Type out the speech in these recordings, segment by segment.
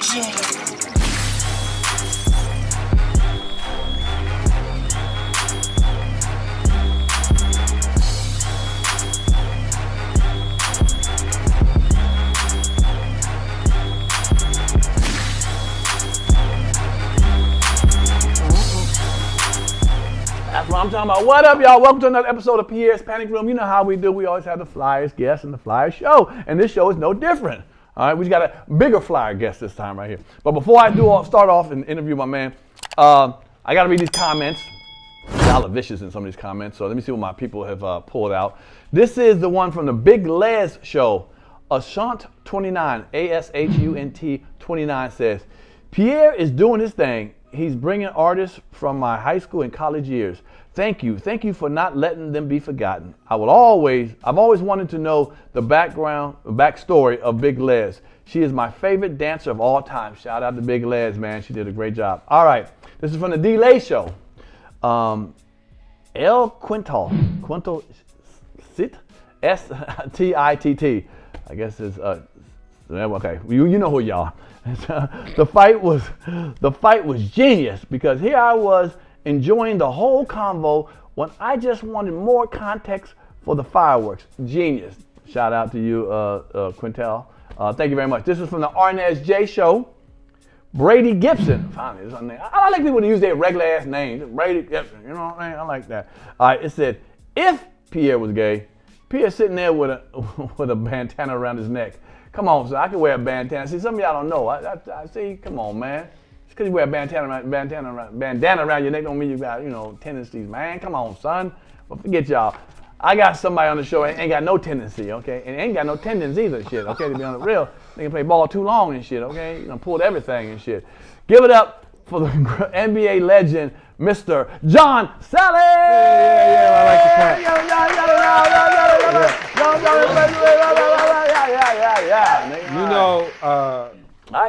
That's what I'm talking about. What up, y'all? Welcome to another episode of Pierre's Panic Room. You know how we do. We always have the Flyers guest and the Flyers show. And this show is no different. All right, we just got a bigger Flyer guest this time right here. But before I start off and interview my man, I got to read these comments. Y'all are vicious in some of these comments, so let me see what my people have pulled out. This is the one from the Big Les show. Ashunt29, A-S-H-U-N-T 29 says, Pierre is doing his thing. He's bringing artists from my high school and college years. Thank you for not letting them be forgotten. I've always wanted to know the backstory of Big Les. She is my favorite dancer of all time. Shout out to Big Les, man. She did a great job. All right, this is from the D-Lay show. El Quinto Sit, S-T-I-T-T. I guess it's okay. You know who y'all are. The fight was genius because here I was enjoying the whole convo when I just wanted more context for the fireworks. Genius. Shout out to you, Quintel. Thank you very much. This is from the Arnaz J show. Brady Gibson. Finally, this is her name. I like people to use their regular ass name. Just Brady Gibson. You know what I mean? I like that. All right. It said, if Pierre was gay, Pierre's sitting there with a bandana around his neck. Come on, sir. I can wear a bandana. See, some of y'all don't know. I see. Come on, man. Just because you wear a bandana around your neck don't mean you got, tendencies, man. Come on, son. But forget y'all. I got somebody on the show that ain't got no tendency, okay? And ain't got no tendons either, shit, okay? To be on the real. They can play ball too long and shit, okay? Pulled everything and shit. Give it up for the NBA legend, Mr. John Salley! Yeah, I like the clap.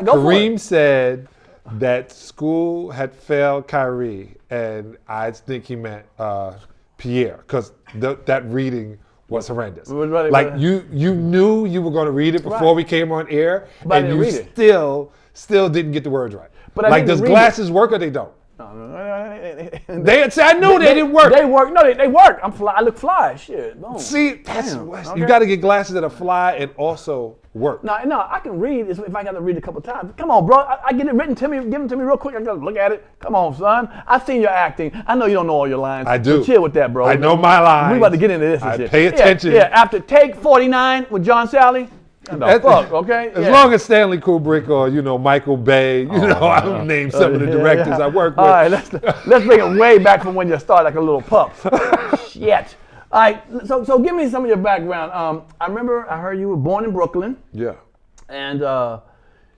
Kareem said that school had failed Kyrie, and I think he meant Pierre, because that reading was horrendous. Like you knew you were going to read it before we came on air, but and you still didn't get the words right. But like, does glasses work or they don't? No. I knew they didn't work. They work. No, they work. I'm fly. I look fly. Shit. Boom. See, that's you got to get glasses that are fly and also work. No, I can read if I got to read a couple times. Come on, bro. I get it written to me. Give them to me real quick. I gotta look at it. Come on, son. I've seen your acting. I know you don't know all your lines. I do. So chill with that, bro. I know my lines. We about to get into this and shit. Pay attention. Yeah. After take 49 with John Salley. Fuck, okay? As long as Stanley Kubrick or Michael Bay, I don't name some of the directors I work with. All right, let's bring it way back from when you started like a little pup. Shit. All right, so give me some of your background. I remember I heard you were born in Brooklyn. Yeah. And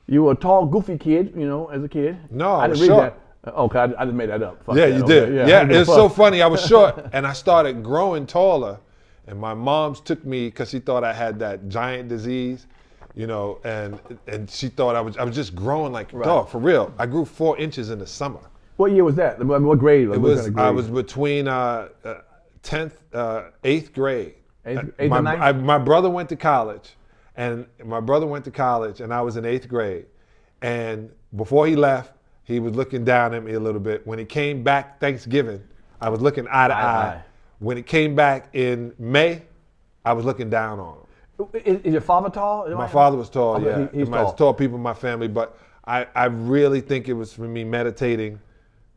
you were a tall, goofy kid, as a kid. No, I didn't read short. that. Okay, I just made that up. Fuck yeah, that. you Okay. did. Yeah, it's so funny. I was short, and I started growing taller. And my mom's took me because she thought I had that giant disease, and she thought I was just growing like dog for real. I grew 4 inches in the summer. What year was that? What grade? I was between 10th, 8th grade. Eighth and ninth? My brother went to college, and I was in 8th grade. And before he left, he was looking down at me a little bit. When he came back Thanksgiving, I was looking eye to eye. When it came back in May, I was looking down on him. Is your father tall? My father was tall, okay, yeah. He's tall. Tall people in my family, but I really think it was for me meditating,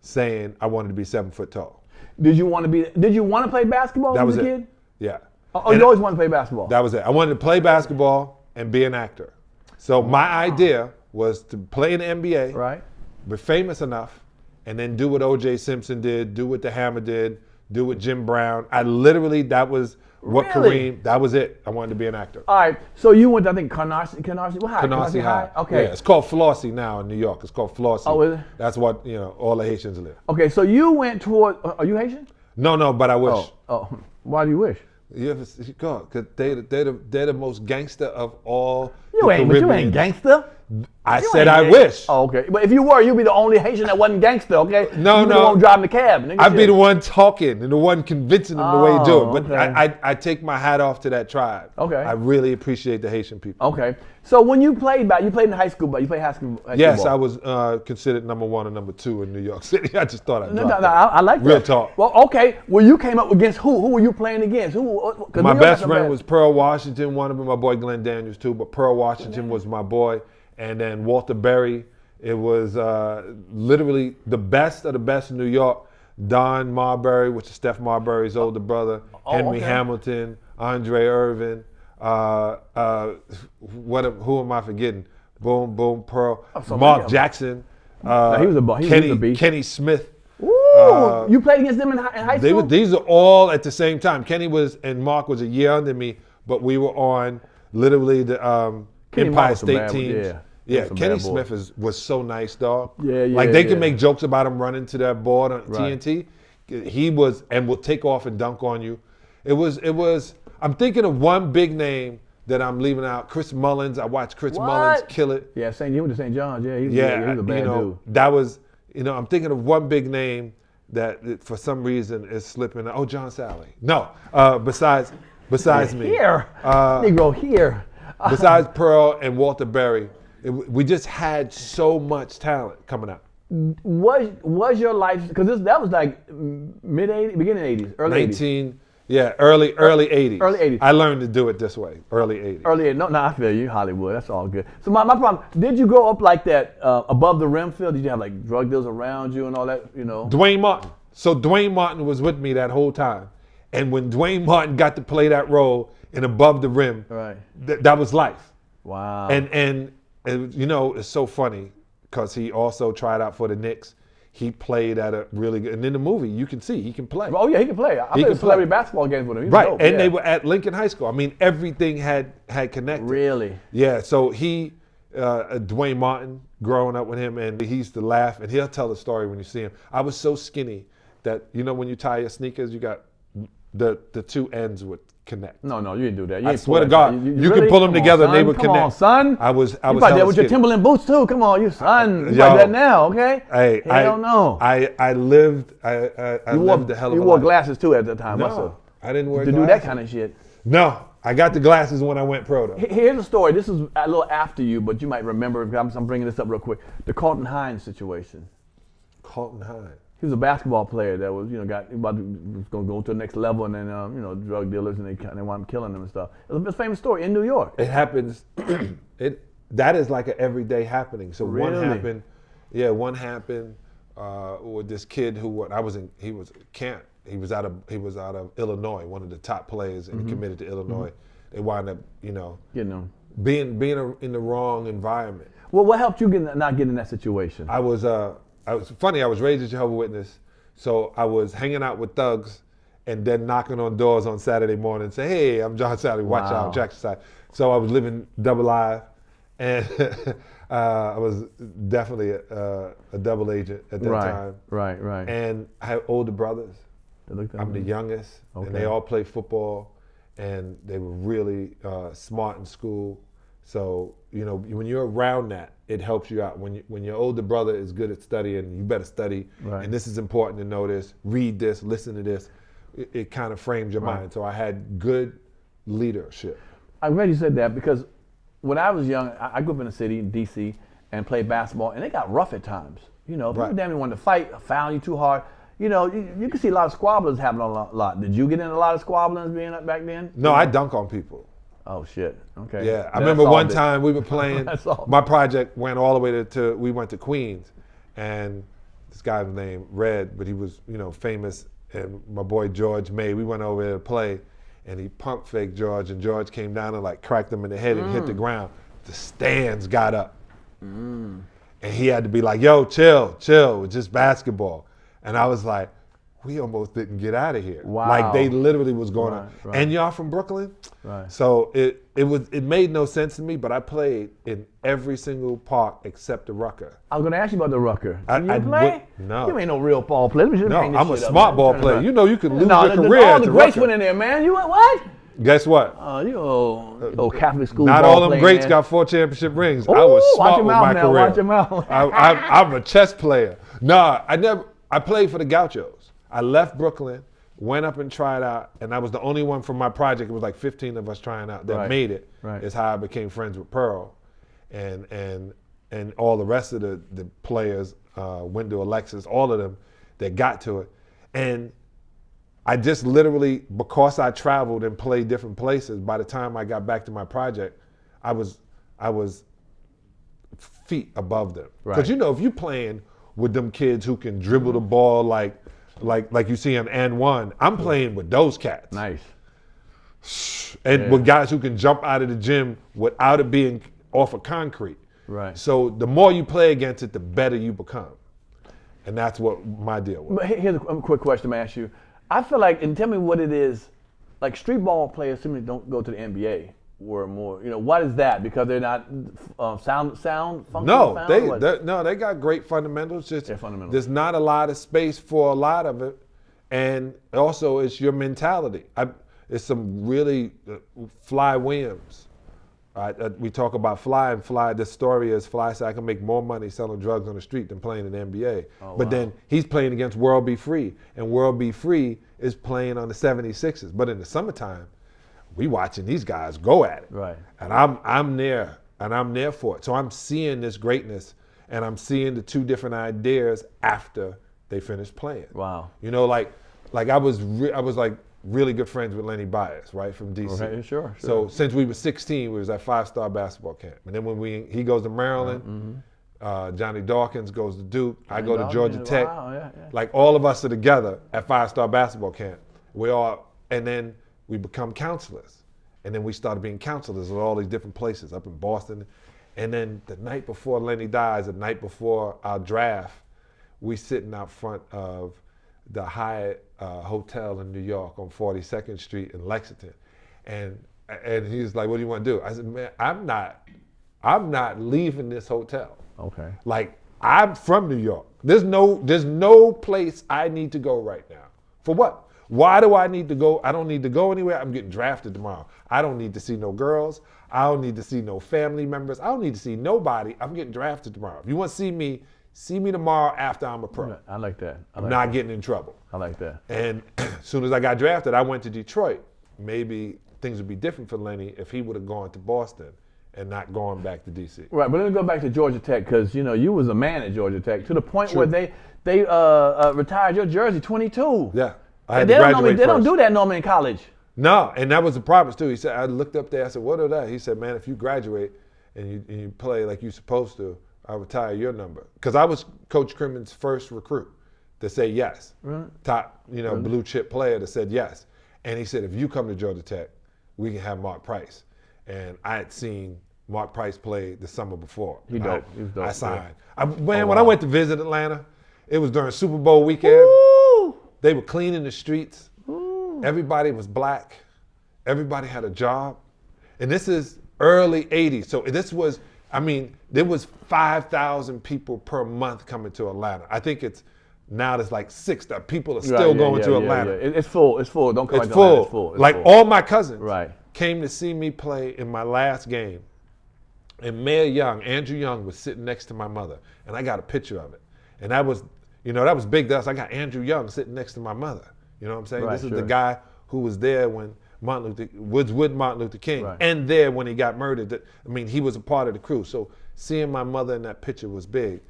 saying I wanted to be 7 foot tall. Did you want to play basketball as a kid? Yeah. Oh, you always wanted to play basketball? That was it. I wanted to play basketball and be an actor. So my idea was to play in the NBA, right? Be famous enough, and then do what O.J. Simpson did, do what the Hammer did, do what Jim Brown. That was what Kareem, that was it. I wanted to be an actor. All right, so you went to, I think, Canarsie High. Okay. Yeah, it's called Flossie now in New York. It's called Flossie. Oh, is it? That's what, all the Haitians live. Okay, so you went toward, are you Haitian? No, but I wish. Oh, why do you wish? Because they're the most gangster of all You ain't gangster. I said I wish. Oh, okay. But if you were, you'd be the only Haitian that wasn't gangster, okay? No, you'd be the one driving the cab. Nigga, I'd be the one talking and the one convincing them the way you do it. But okay. I take my hat off to that tribe. Okay. I really appreciate the Haitian people. Okay. So when you played you played in high school, but you played high school Yes, ball. I was considered number 1 and number 2 in New York City. I just thought I'd No, I like that. Real talk. Well, okay. Well, you came up against who? Who were you playing against? My best friend was Pearl Washington, one of them, my boy Glenn Daniels too, but Pearl Washington was my boy. And then Walter Berry. It was literally the best of the best in New York. Don Marbury, which is Steph Marbury's older brother. Henry Hamilton, Andre Irvin. Who am I forgetting? Boom, boom, Pearl. Mark Jackson. He was a beast. Kenny Smith. Ooh, you played against them in high school? These are all at the same time. Kenny and Mark was a year under me, but we were on literally the Empire State teams. Yeah, Kenny Smith was so nice, dog. Yeah. Like they could make jokes about him running to that board on TNT. He was, and will take off and dunk on you. It was. I'm thinking of one big name that I'm leaving out. Chris Mullins. I watched Chris Mullins kill it. Yeah, he went to St. John's. Yeah, he was a bad dude. That was, I'm thinking of one big name that for some reason is slipping. Oh, John Salley. No, besides me. Here, Negro here. Besides Pearl and Walter Berry. We just had so much talent coming out. Was your life, because that was like mid-'80s, beginning 80s, early 80s. Early 80s. Early 80s. I learned to do it this way, early 80s. Early 80s. No, I feel you, Hollywood. That's all good. So my problem, did you grow up like that above the rim field? Did you have like drug dealers around you and all that, Dwayne Martin. So Dwayne Martin was with me that whole time. And when Dwayne Martin got to play that role in above the rim, that was life. Wow. And it's so funny because he also tried out for the Knicks. He played at a really good, and in the movie you can see he can play. Oh yeah, he can play. I played celebrity basketball games with him. Right, and they were at Lincoln High School. I mean, everything had connected. Really? Yeah. So Dwayne Martin, growing up with him, and he used to laugh, and he'll tell the story when you see him. I was so skinny that when you tie your sneakers, you got the two ends would connect. No, you didn't do that. I swear to God, you could pull them together and they would connect. Come on, son. I was you probably there with your Timberland boots too. Come on, you son. You like that now, okay? Hey, hell no. I lived the hell of a life. You wore glasses too at the time. No, I didn't wear glasses. To do that kind of shit. No, I got the glasses when I went pro though. Here's a story. This is a little after you, but you might remember. I'm bringing this up real quick. The Carlton Hines situation. Carlton Hines. He was a basketball player that was, was going to go to the next level, and then, drug dealers, and they wound up killing him and stuff. It was a famous story in New York. It happens. That is like an everyday happening. So really? One happened with this kid he was camp. He was out of Illinois, one of the top players, and he committed to Illinois. They wound up, getting him. being in the wrong environment. Well, what helped you not get in that situation? I was funny. I was raised a Jehovah's Witness, so I was hanging out with thugs, and then knocking on doors on Saturday morning and say, "Hey, I'm John Salley. Watch out, Jackson side." So I was living double live, and I was definitely a double agent at that time. Right. And I have older brothers. I'm the youngest, and they all play football, and they were really smart in school. So when you're around that, it helps you out. When your older brother is good at studying, you better study. Right. And this is important to know this. Read this. Listen to this. It kind of frames your mind. So I had good leadership. I'm glad you said that, because when I was young, I grew up in the city, in D.C., and played basketball, and it got rough at times. People damn near wanted to fight, foul you too hard. You can see a lot of squabblers happening a lot. Did you get in a lot of squabblings being up back then? No, I dunk on people. Oh, shit. Okay. Yeah, I remember one time we were playing. My project went all the way we went to Queens, and this guy was named Red, but he was, famous, and my boy George May, we went over there to play, and he pump faked George, and George came down and cracked him in the head and hit the ground. The stands got up. And he had to be like, "Yo, chill, it's just basketball." And I was like, we almost didn't get out of here. Wow. Like they literally was going on. Right. And y'all from Brooklyn? Right. So it made no sense to me, but I played in every single park except the Rucker. I was going to ask you about the Rucker. I play? No. You ain't no real ball player. No, I'm a smart ball player. You can lose your career. All the greats went in there, man. You went what? Guess what? You old Catholic school. Not ball all them greats man. got 4 championship rings. Ooh, I was watch smart your with mouth my now, career. watch your mouth. I'm a chess player. No, I played for the Gauchos. I left Brooklyn, went up and tried out, and I was the only one from my project. It was like 15 of us trying out that made it. Right. Is how I became friends with Pearl, and all the rest of the players, Wendell, Alexis, all of them that got to it. And I just literally, because I traveled and played different places, by the time I got back to my project, I was feet above them. Because if you're playing with them kids who can dribble the ball like you see on N1, I'm playing with those cats. Nice. And with guys who can jump out of the gym without it being off of concrete. Right. So the more you play against it, the better you become. And that's what my deal was. But here's a quick question to ask you. I feel like, and tell me what it is, like street ball players simply don't go to the NBA or more. What is that? Because they're not sound function? No, they got great fundamentals. Just fundamentals. There's not a lot of space for a lot of it. And also it's your mentality. It's some really Fly Williams. We talk about Fly, and Fly, the story is Fly said I can make more money selling drugs on the street than playing in the NBA. But then he's playing against World Be Free, and World Be Free is playing on the 76ers. But in the summertime, we watching these guys go at it. Right. And I'm there, and I'm there for it. So I'm seeing this greatness, and I'm seeing the two different ideas after they finish playing. Wow. Like I was like really good friends with Lenny Bias, right, from DC. Okay, sure. So since we were 16, we was at 5-star basketball camp. And then when he goes to Maryland, Johnny Dawkins goes to Duke, I go to Georgia Tech. Wow, yeah. Like all of us are together at 5-star basketball camp. And then we become counselors. And then we started being counselors at all these different places up in Boston. And then the night before Lenny dies, the night before our draft, we sitting out front of the Hyatt Hotel in New York on 42nd Street in Lexington. And he's like, what do you want to do? I said, man, I'm not leaving this hotel. Okay. Like, I'm from New York. There's no place I need to go right now. For what? Why do I need to go? I don't need to go anywhere. I'm getting drafted tomorrow. I don't need to see no girls. I don't need to see no family members. I don't need to see nobody. I'm getting drafted tomorrow. If you want to see me tomorrow after I'm a pro. I like that. I'm not getting in trouble. I like that. And as soon as I got drafted, I went to Detroit. Maybe things would be different for Lenny if he would have gone to Boston and not gone back to DC. Right, but let me go back to Georgia Tech, because you was a man at Georgia Tech to the point where they retired your jersey 22. Yeah, I had to graduate They don't do that normally in college. No, and that was the problem too. He said, I looked up there, I said, what are that? He said, man, if you graduate and you play like you're supposed to, I'll retire your number. Because I was Coach Crimmon's first recruit to say yes. Right. Top, blue chip player that said yes. And he said, if you come to Georgia Tech, we can have Mark Price. And I had seen Mark Price play the summer before. He was dope. I signed. When I went to visit Atlanta, it was during Super Bowl weekend. Ooh. They were cleaning the streets. Ooh. Everybody was black. Everybody had a job. And this is early 80s. So there was 5,000 people per month coming to Atlanta. I think now there's like 6,000 people are still going to Atlanta. Yeah. It's full. Don't come it's back to full. Atlanta. It's full. It's like full. all my cousins came to see me play in my last game. And Andrew Young was sitting next to my mother. And I got a picture of it. And that was big to us. I got Andrew Young sitting next to my mother. You know what I'm saying? This is the guy who was there when was with Martin Luther King, and there when he got murdered. He was a part of the crew. So seeing my mother in that picture was big.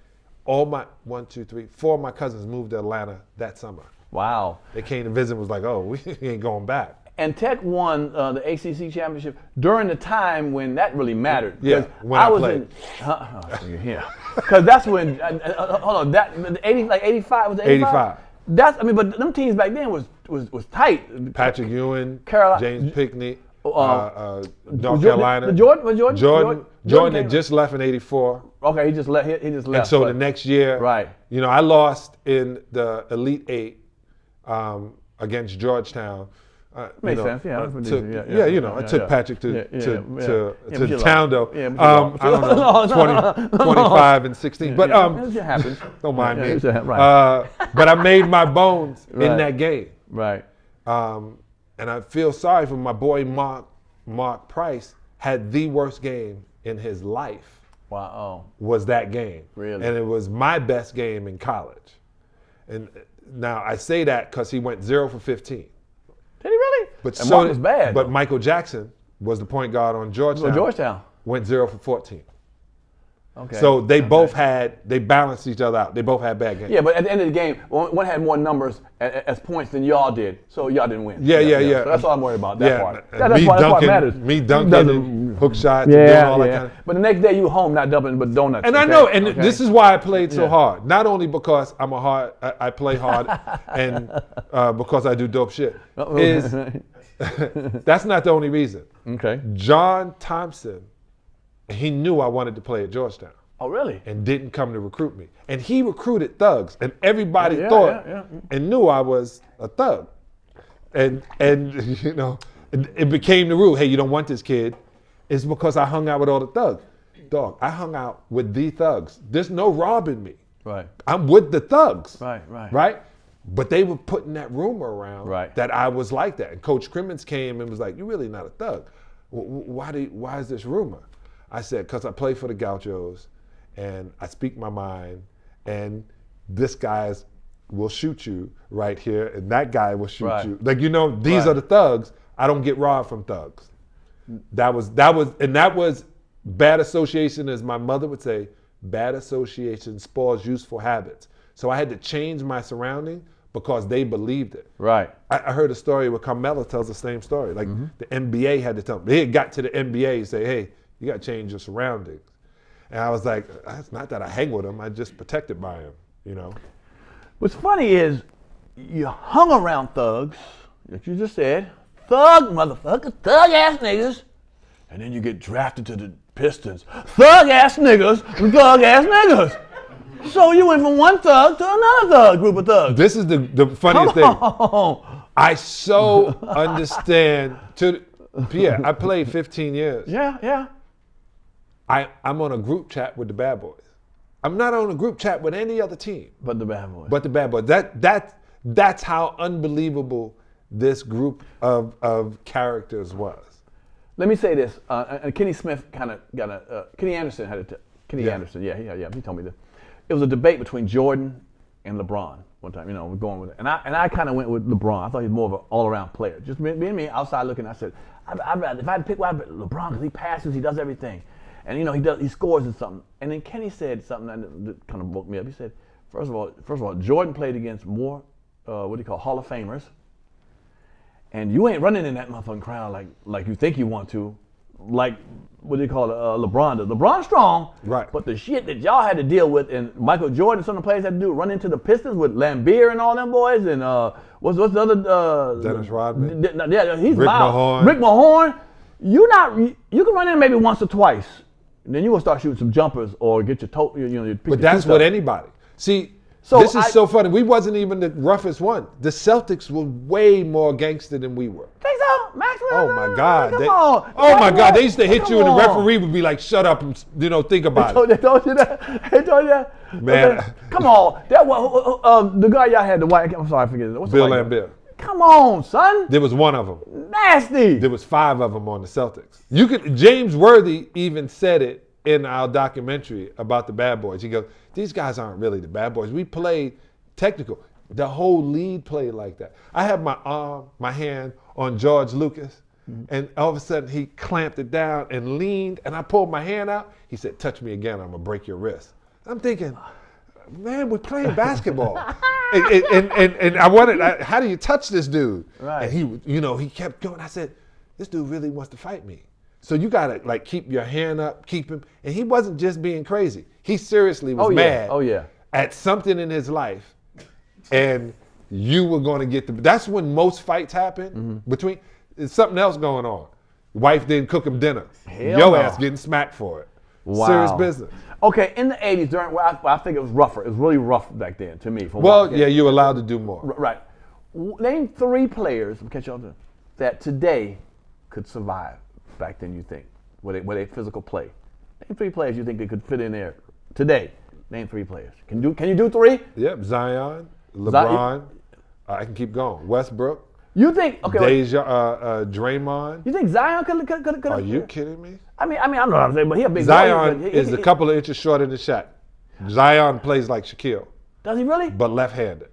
All my 4 of my cousins moved to Atlanta that summer. Wow. They came to visit and was like, oh, we ain't going back. And Tech won the ACC championship during the time when that really mattered. Yeah, when I played. Because that's when, hold on, that 85, was it 85? 85. But them teams back then was tight. Patrick Ewing, James Pinckney, North Carolina. Jordan had just left in 84. Okay, he just left. And so the next year, I lost in the Elite Eight against Georgetown. Makes sense, yeah. I took Patrick to Towndo. I don't know, 25 and 16. But it happens. Don't mind me. Right. But I made my bones in that game. Right. And I feel sorry for my boy Mark Price had the worst game in his life. Wow. Was that game. Really? And it was my best game in college. And now I say that because he went 0 for 15. Did he really? But and Mark was bad. But Michael Jackson was the point guard on Georgetown. Georgetown. Went 0 for 14. Okay. So they both they balanced each other out. They both had bad games. Yeah, but at the end of the game, one had more numbers as points than y'all did, so y'all didn't win. Yeah. So that's all I'm worried about, that part. That's why it matters. Me dunking, hook shots, and doing all that kind of. But the next day you were home not dumping but donuts. And I know, and this is why I played so hard. Not only because I play hard, and because I do dope shit. That's not the only reason. Okay. John Thompson, he knew I wanted to play at Georgetown. Oh, really? And didn't come to recruit me. And he recruited thugs, and everybody thought and knew I was a thug. And you know, it became the rule. Hey, you don't want this kid. It's because I hung out with all the thugs. Dog, I hung out with the thugs. There's no robbing me. Right. I'm with the thugs. Right. But they were putting that rumor around that I was like that. And Coach Crimmins came and was like, "You're really not a thug. Why is this rumor?" I said, "Because I play for the Gauchos, and I speak my mind, and this guy will shoot you right here, and that guy will shoot you. Like, you know, these are the thugs. I don't get robbed from thugs." That was bad association, as my mother would say. Bad association spoils useful habits. So I had to change my surrounding because they believed it. Right. I heard a story where Carmelo tells the same story. Like the NBA had to tell them. They had got to the NBA and say, "Hey, you got to change your surroundings." And I was like, it's not that I hang with him. I just protected by him, you know. What's funny is you hung around thugs, like you just said, thug motherfuckers, thug ass niggas, and then you get drafted to the Pistons. Thug ass niggas, thug ass niggas. So you went from one thug to another group of thugs. This is the funniest thing. I so understand. Pierre, I played 15 years. Yeah. I'm on a group chat with the Bad Boys. I'm not on a group chat with any other team. But the Bad Boys. But the Bad Boys. That's how unbelievable this group of characters was. Let me say this. Kenny Smith kind of got a. Kenny Anderson had it. Anderson. Yeah. He told me this. It was a debate between Jordan and LeBron one time. You know, we're going with it, and I kind of went with LeBron. I thought he was more of an all-around player. Just me and me outside looking. I said, I'd rather if I had to pick one, LeBron, because he passes, he does everything, and you know he scores and something. And then Kenny said something that kind of woke me up. He said, first of all, Jordan played against more Hall of Famers, and you ain't running in that motherfucking crowd like you think you want to. Like, LeBron does. LeBron's strong, right? But the shit that y'all had to deal with, and Michael Jordan, some of the players had to do, run into the Pistons with Lambeer and all them boys, and what's the other? Dennis Rodman. He's Rick loud. Mahorn. Rick Mahorn. You can run in maybe once or twice, and then you will start shooting some jumpers or get your toe. But that's what anybody. See. So this is so funny. We wasn't even the roughest one. The Celtics were way more gangster than we were. Think so, Maxwell? Oh my God! Come on. Oh my God! They used to hit you, and the referee would be like, "Shut up," and think about it. They told you that. They told you that. Man, okay. Come on. That was the guy y'all had the white. I'm sorry, I forget it. What's Bill Lambeer. Come on, son. There was one of them. Nasty. There was 5 of them on the Celtics. James Worthy even said it in our documentary about the Bad Boys. He goes, "These guys aren't really the Bad Boys. We played technical. The whole league played like that." I had my hand on George Lucas, and all of a sudden he clamped it down and leaned, and I pulled my hand out. He said, "Touch me again, I'm gonna break your wrist." I'm thinking, man, we're playing basketball, and I wanted, how do you touch this dude? Right. And he kept going. I said, "This dude really wants to fight me." So you gotta keep your hand up, keep him. And he wasn't just being crazy. He seriously was mad at something in his life, and you were going to get that's when most fights happen. Between there's something else going on. Wife didn't cook him dinner. Your ass getting smacked for it. Wow. Serious business. Okay, in the 80s, I think it was rougher. It was really rough back then to me. You were allowed to do more. Right. Name 3 players, that today could survive back then, you think, where they physical play. Name 3 players you think they could fit in there today. Name 3 players. Can you do 3? Yep, Zion, LeBron. I can keep going. Westbrook. You think? Okay. Draymond. You think Zion could? Are you kidding me? I mean, I know what I'm saying, but he a big Zion is a couple of inches shorter than Shaq. Zion plays like Shaquille. Does he really? But left-handed.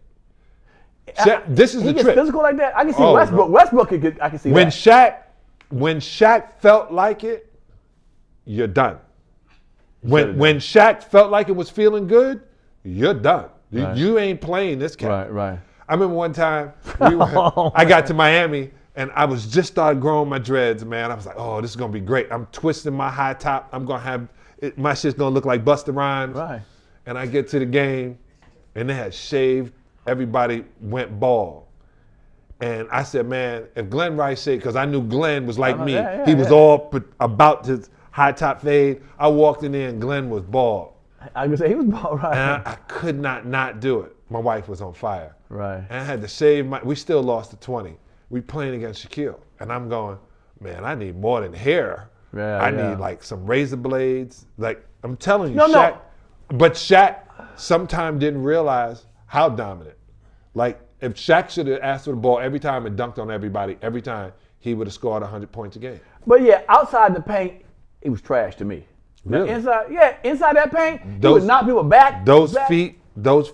This is the trick. He gets physical like that. I can see Westbrook. No. Westbrook I can see when that. When Shaq felt like it, you're done. When Shaq felt like it was feeling good, you're done. Right. You ain't playing this cat. Right. I remember one time I got to Miami and I was just started growing my dreads, man. I was like, oh, this is gonna be great. I'm twisting my high top. I'm gonna have my shit's gonna look like Busta Rhymes. Right. And I get to the game, and they had shaved. Everybody went bald. And I said, man, if Glenn Rice said, because I knew Glenn was like me. He was all about his high top fade. I walked in there and Glenn was bald. I was gonna say he was bald, right? And I could not do it. My wife was on fire. Right. And I had to shave we still lost to 20. We playing against Shaquille. And I'm going, man, I need more than hair. I need like some razor blades. Like, I'm telling you, Shaq. But Shaq sometime didn't realize how dominant. Like, if Shaq should have asked for the ball every time and dunked on everybody, every time, he would have scored 100 points a game. But yeah, outside the paint, he was trash to me. Really? Inside that paint, he would knock people back. Those feet, those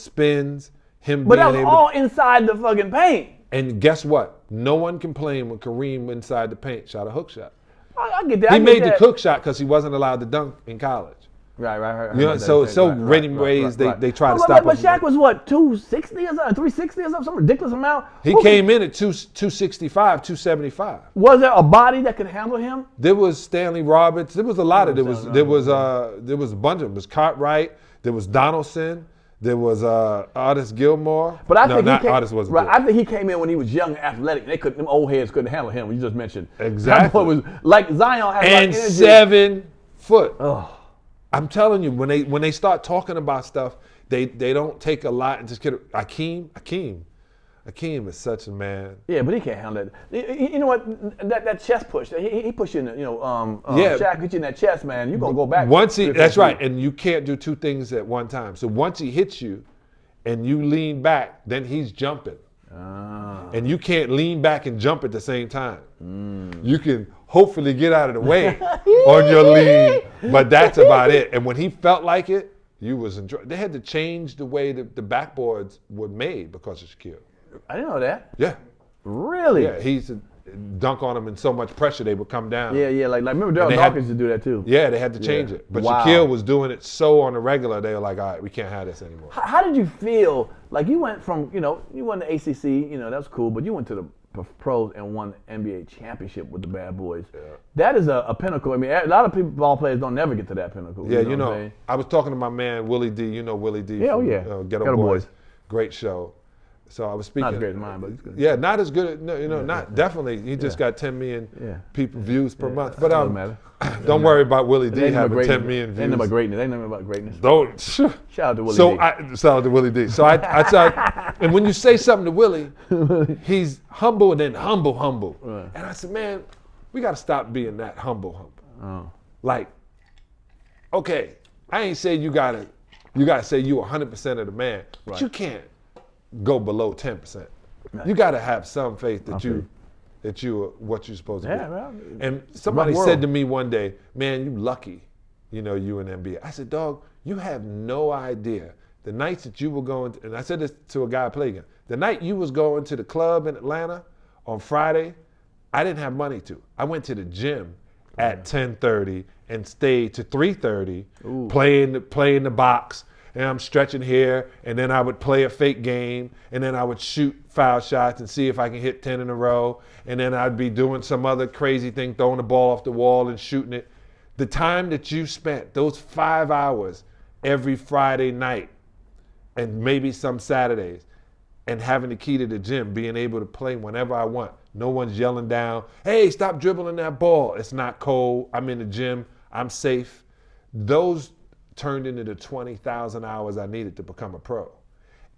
spins, him but being able that was all inside the fucking paint. And guess what? No one complained when Kareem inside the paint shot a hook shot. I get that. He made the hook shot because he wasn't allowed to dunk in college. Right. You know, so rating ways they try to stop him. But Shaq was what, 260 or something, 360 or something, some ridiculous amount. He came in at 265, 275. Was there a body that could handle him? There was Stanley Roberts. There was a lot of there was a bunch of them. There was Cartwright. There was Donaldson. There was Artis Gilmore. But I think Artis wasn't good. I think he came in when he was young and athletic. Them old heads couldn't handle him. You just mentioned exactly. That boy was like Zion had and energy. 7 foot. Oh. I'm telling you, when they start talking about stuff, they don't take a lot and just get it. Akeem is such a man. Yeah, but he can't handle it. You know what? That chest push, he pushed you in. Shaq hit you in that chest, man. You're gonna go back. That's right, and you can't do two things at one time. So once he hits you, and you lean back, then he's jumping. And you can't lean back and jump at the same time. You can hopefully get out of the way on your lean, but that's about it. And when he felt like it, you was enjoying. They had to change the way the backboards were made because of Shaquille. I didn't know that. Yeah. Really? Yeah, he used to dunk on them in so much pressure they would come down. Yeah, like remember Daryl Dawkins used to do that too. Yeah, they had to change it. But Shaquille was doing it so on the regular, they were like, all right, we can't have this anymore. How did you feel? Like you went from, you won the ACC, that was cool, but you went to the pros and won the NBA championship with the Bad Boys. Yeah. That is a pinnacle. I mean, a lot of ball players don't never get to that pinnacle. Yeah, I was talking to my man, Willie D. You know Willie D. Yeah, from, Ghetto Boys. Great show. So I was speaking. Not as great as mine, but it's good. Yeah, not as good. Not definitely. He just got 10 million people views per month. But doesn't matter. Don't worry about Willie D having 10 million views. Ain't nothing about greatness. Ain't nothing about greatness. Don't. Shout out to Willie D. Shout out to Willie D. So I and when you say something to Willie, he's humble and then humble. Right. And I said, man, we got to stop being that humble. Oh. Like, okay, I ain't say you gotta say you 100% of the man, but you can't go below 10%. Right. You got to have some faith that you are what you're supposed to be. Well, and somebody said to me one day, man, you lucky, you in NBA. I said, dog, you have no idea. The nights that you were going to, and I said this to a guy I played against, the night you was going to the club in Atlanta on Friday, I didn't have money to. I went to the gym at 10:30 and stayed to 3:30 playing the box. And I'm stretching here, and then I would play a fake game, and then I would shoot foul shots and see if I can hit 10 in a row, and then I'd be doing some other crazy thing, throwing the ball off the wall and shooting it. The time that you spent, those 5 hours every Friday night, and maybe some Saturdays, and having the key to the gym, being able to play whenever I want. No one's yelling down, hey, stop dribbling that ball. It's not cold. I'm in the gym. I'm safe. Those turned into the 20,000 hours I needed to become a pro.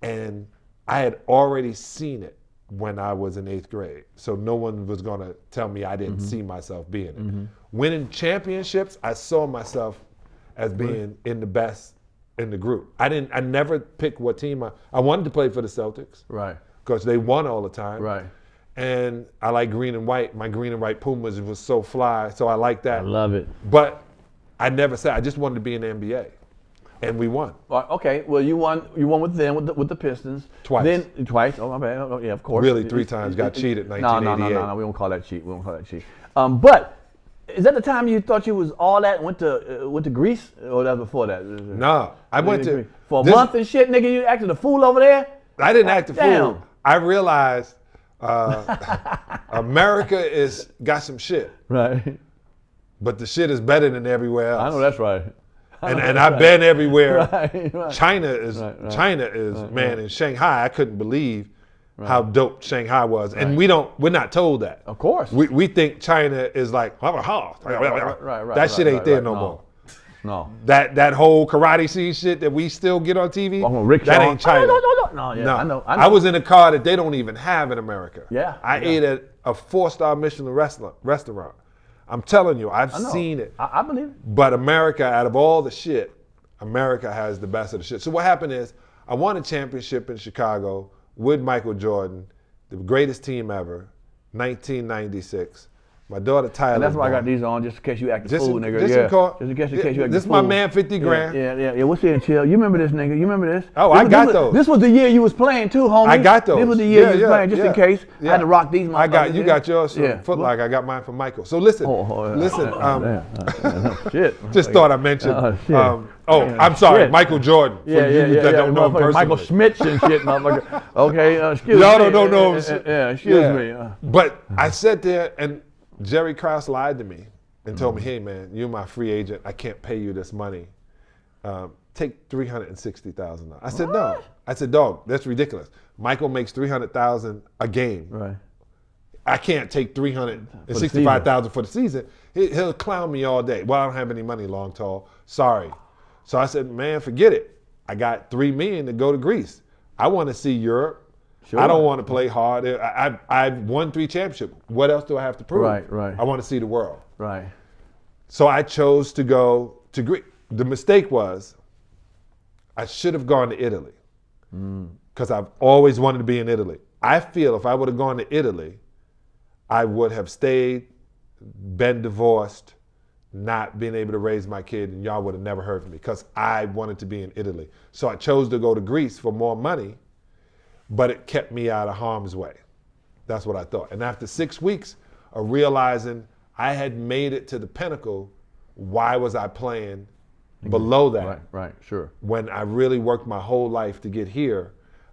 And I had already seen it when I was in 8th grade. So no one was gonna tell me I didn't see myself being it. Winning championships, I saw myself as being in the best in the group. I never picked what team I wanted to play for the Celtics. Right. because they won all the time. Right. And I like green and white. My green and white Pumas was so fly, so I like that. I love it. But I never said, I just wanted to be in the NBA. And we won. Okay, well, you won with them, with the Pistons. Twice. Twice. Oh, my bad. Oh, yeah, of course. Really, 3 times. Got cheated in 1988. No. We won't call that cheat. But is that the time you thought you was all that and went to Greece, or that was before that? No, I went to for a month and shit, nigga. You acted a fool over there. I didn't act a fool. I realized America got some shit, right? But the shit is better than everywhere else. I know that's right. And I've been everywhere. Right. China is man. In Shanghai, I couldn't believe how dope Shanghai was, and we're not told that. Of course, we think China is like that shit ain't there no more. No, that whole karate scene shit that we still get on TV, that ain't China. No, I know. I was in a car that they don't even have in America. Yeah, I ate at a 4-star Michelin restaurant. I'm telling you, I've seen it. I believe it. But America, out of all the shit, America has the best of the shit. So what happened is, I won a championship in Chicago with Michael Jordan, the greatest team ever, 1996. My daughter Tyler. And that's why I got these on, just in case you act a fool, nigga. Just in case you act a fool. This is my man, 50 grand. Yeah. We'll see and chill. You remember this, nigga? You remember this? Oh, I got those. This was the year you was playing too, homie. I got those. This was the year you was playing, just in case. I had to rock these. You got yours from Foot Locker. I got mine from Michael. So listen. Shit. Just thought I mentioned. I'm sorry, Michael Jordan. Don't know him Michael Schmitz and shit, motherfucker. Okay, excuse me. Y'all don't know. Excuse me. But I sat there and Jerry Krause lied to me and told me, hey man, you're my free agent. I can't pay you this money. Take $360,000. I said, no. I said, dog, that's ridiculous. Michael makes $300,000 a game. Right. I can't take $365,000 for the season. He'll clown me all day. Well, I don't have any money, long tall. Sorry. So I said, man, forget it. I got $3 million to go to Greece. I want to see Europe. Sure. I don't want to play hard. I've won 3 championships. What else do I have to prove? Right. I want to see the world. Right. So I chose to go to Greece. The mistake was I should have gone to Italy because I've always wanted to be in Italy. I feel if I would have gone to Italy, I would have stayed, been divorced, not being able to raise my kid, and y'all would have never heard from me because I wanted to be in Italy. So I chose to go to Greece for more money, but it kept me out of harm's way. That's what I thought. And after 6 weeks of realizing I had made it to the pinnacle, why was I playing below that? Right, sure. When I really worked my whole life to get here,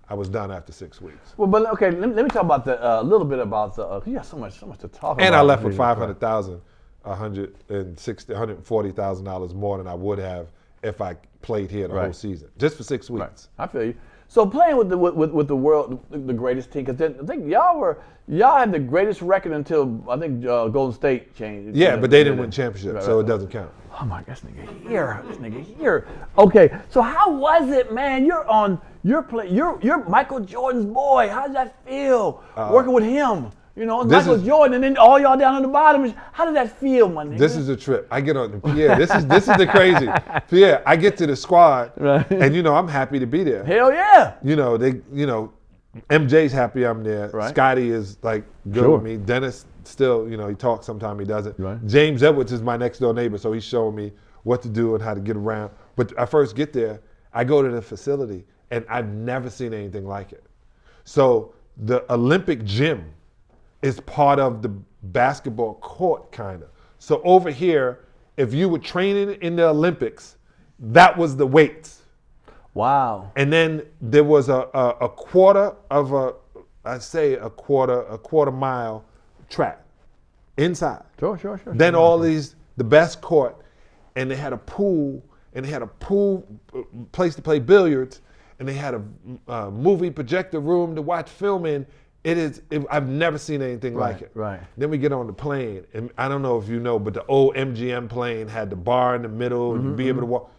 I was done after 6 weeks. Well, but okay, let me talk about a little bit about the. You got so much to talk about. And I left with $500,000, $140,000 more than I would have if I played here the whole season, just for 6 weeks. Right. I feel you. So playing with the world, the greatest team, because I think y'all had the greatest record until I think Golden State changed. Yeah, but they didn't win championships, so it doesn't count. Oh my God, this nigga here. Okay, so how was it, man? You're Michael Jordan's boy. How does that feel working with him? You know, Michael Jordan, and then all y'all down on the bottom. How does that feel, my nigga? This is a trip. I get on Pierre. This is the crazy. Pierre, I get to the squad, and I'm happy to be there. Hell yeah. MJ's happy I'm there. Right. Scotty is like good with me. Dennis still, he talks sometimes, he doesn't. Right. James Edwards is my next door neighbor, so he's showing me what to do and how to get around. But I first get there, I go to the facility, and I've never seen anything like it. So the Olympic gym is part of the basketball court, kind of. So over here, if you were training in the Olympics, that was the weights. Wow. And then there was a quarter of a quarter mile track inside. Sure. Then all the best court, and they had a pool, and they had a place to play billiards, and they had a movie projector room to watch film in. I've never seen anything like it. Right. Then we get on the plane, and I don't know if you know, but the old MGM plane had the bar in the middle, and be able to walk.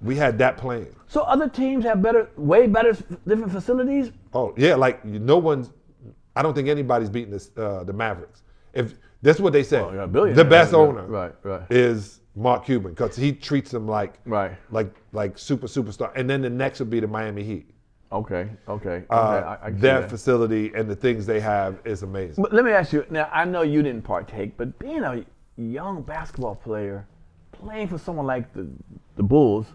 We had that plane. So other teams have way better different facilities? Oh yeah, like I don't think anybody's beating the Mavericks. If that's what they say, the best owner is Mark Cuban, because he treats them like superstar. And then the next would be the Miami Heat. Okay. I can see Their that. facility and the things they have is amazing. But let me ask you. Now, I know you didn't partake, but being a young basketball player, playing for someone like the Bulls,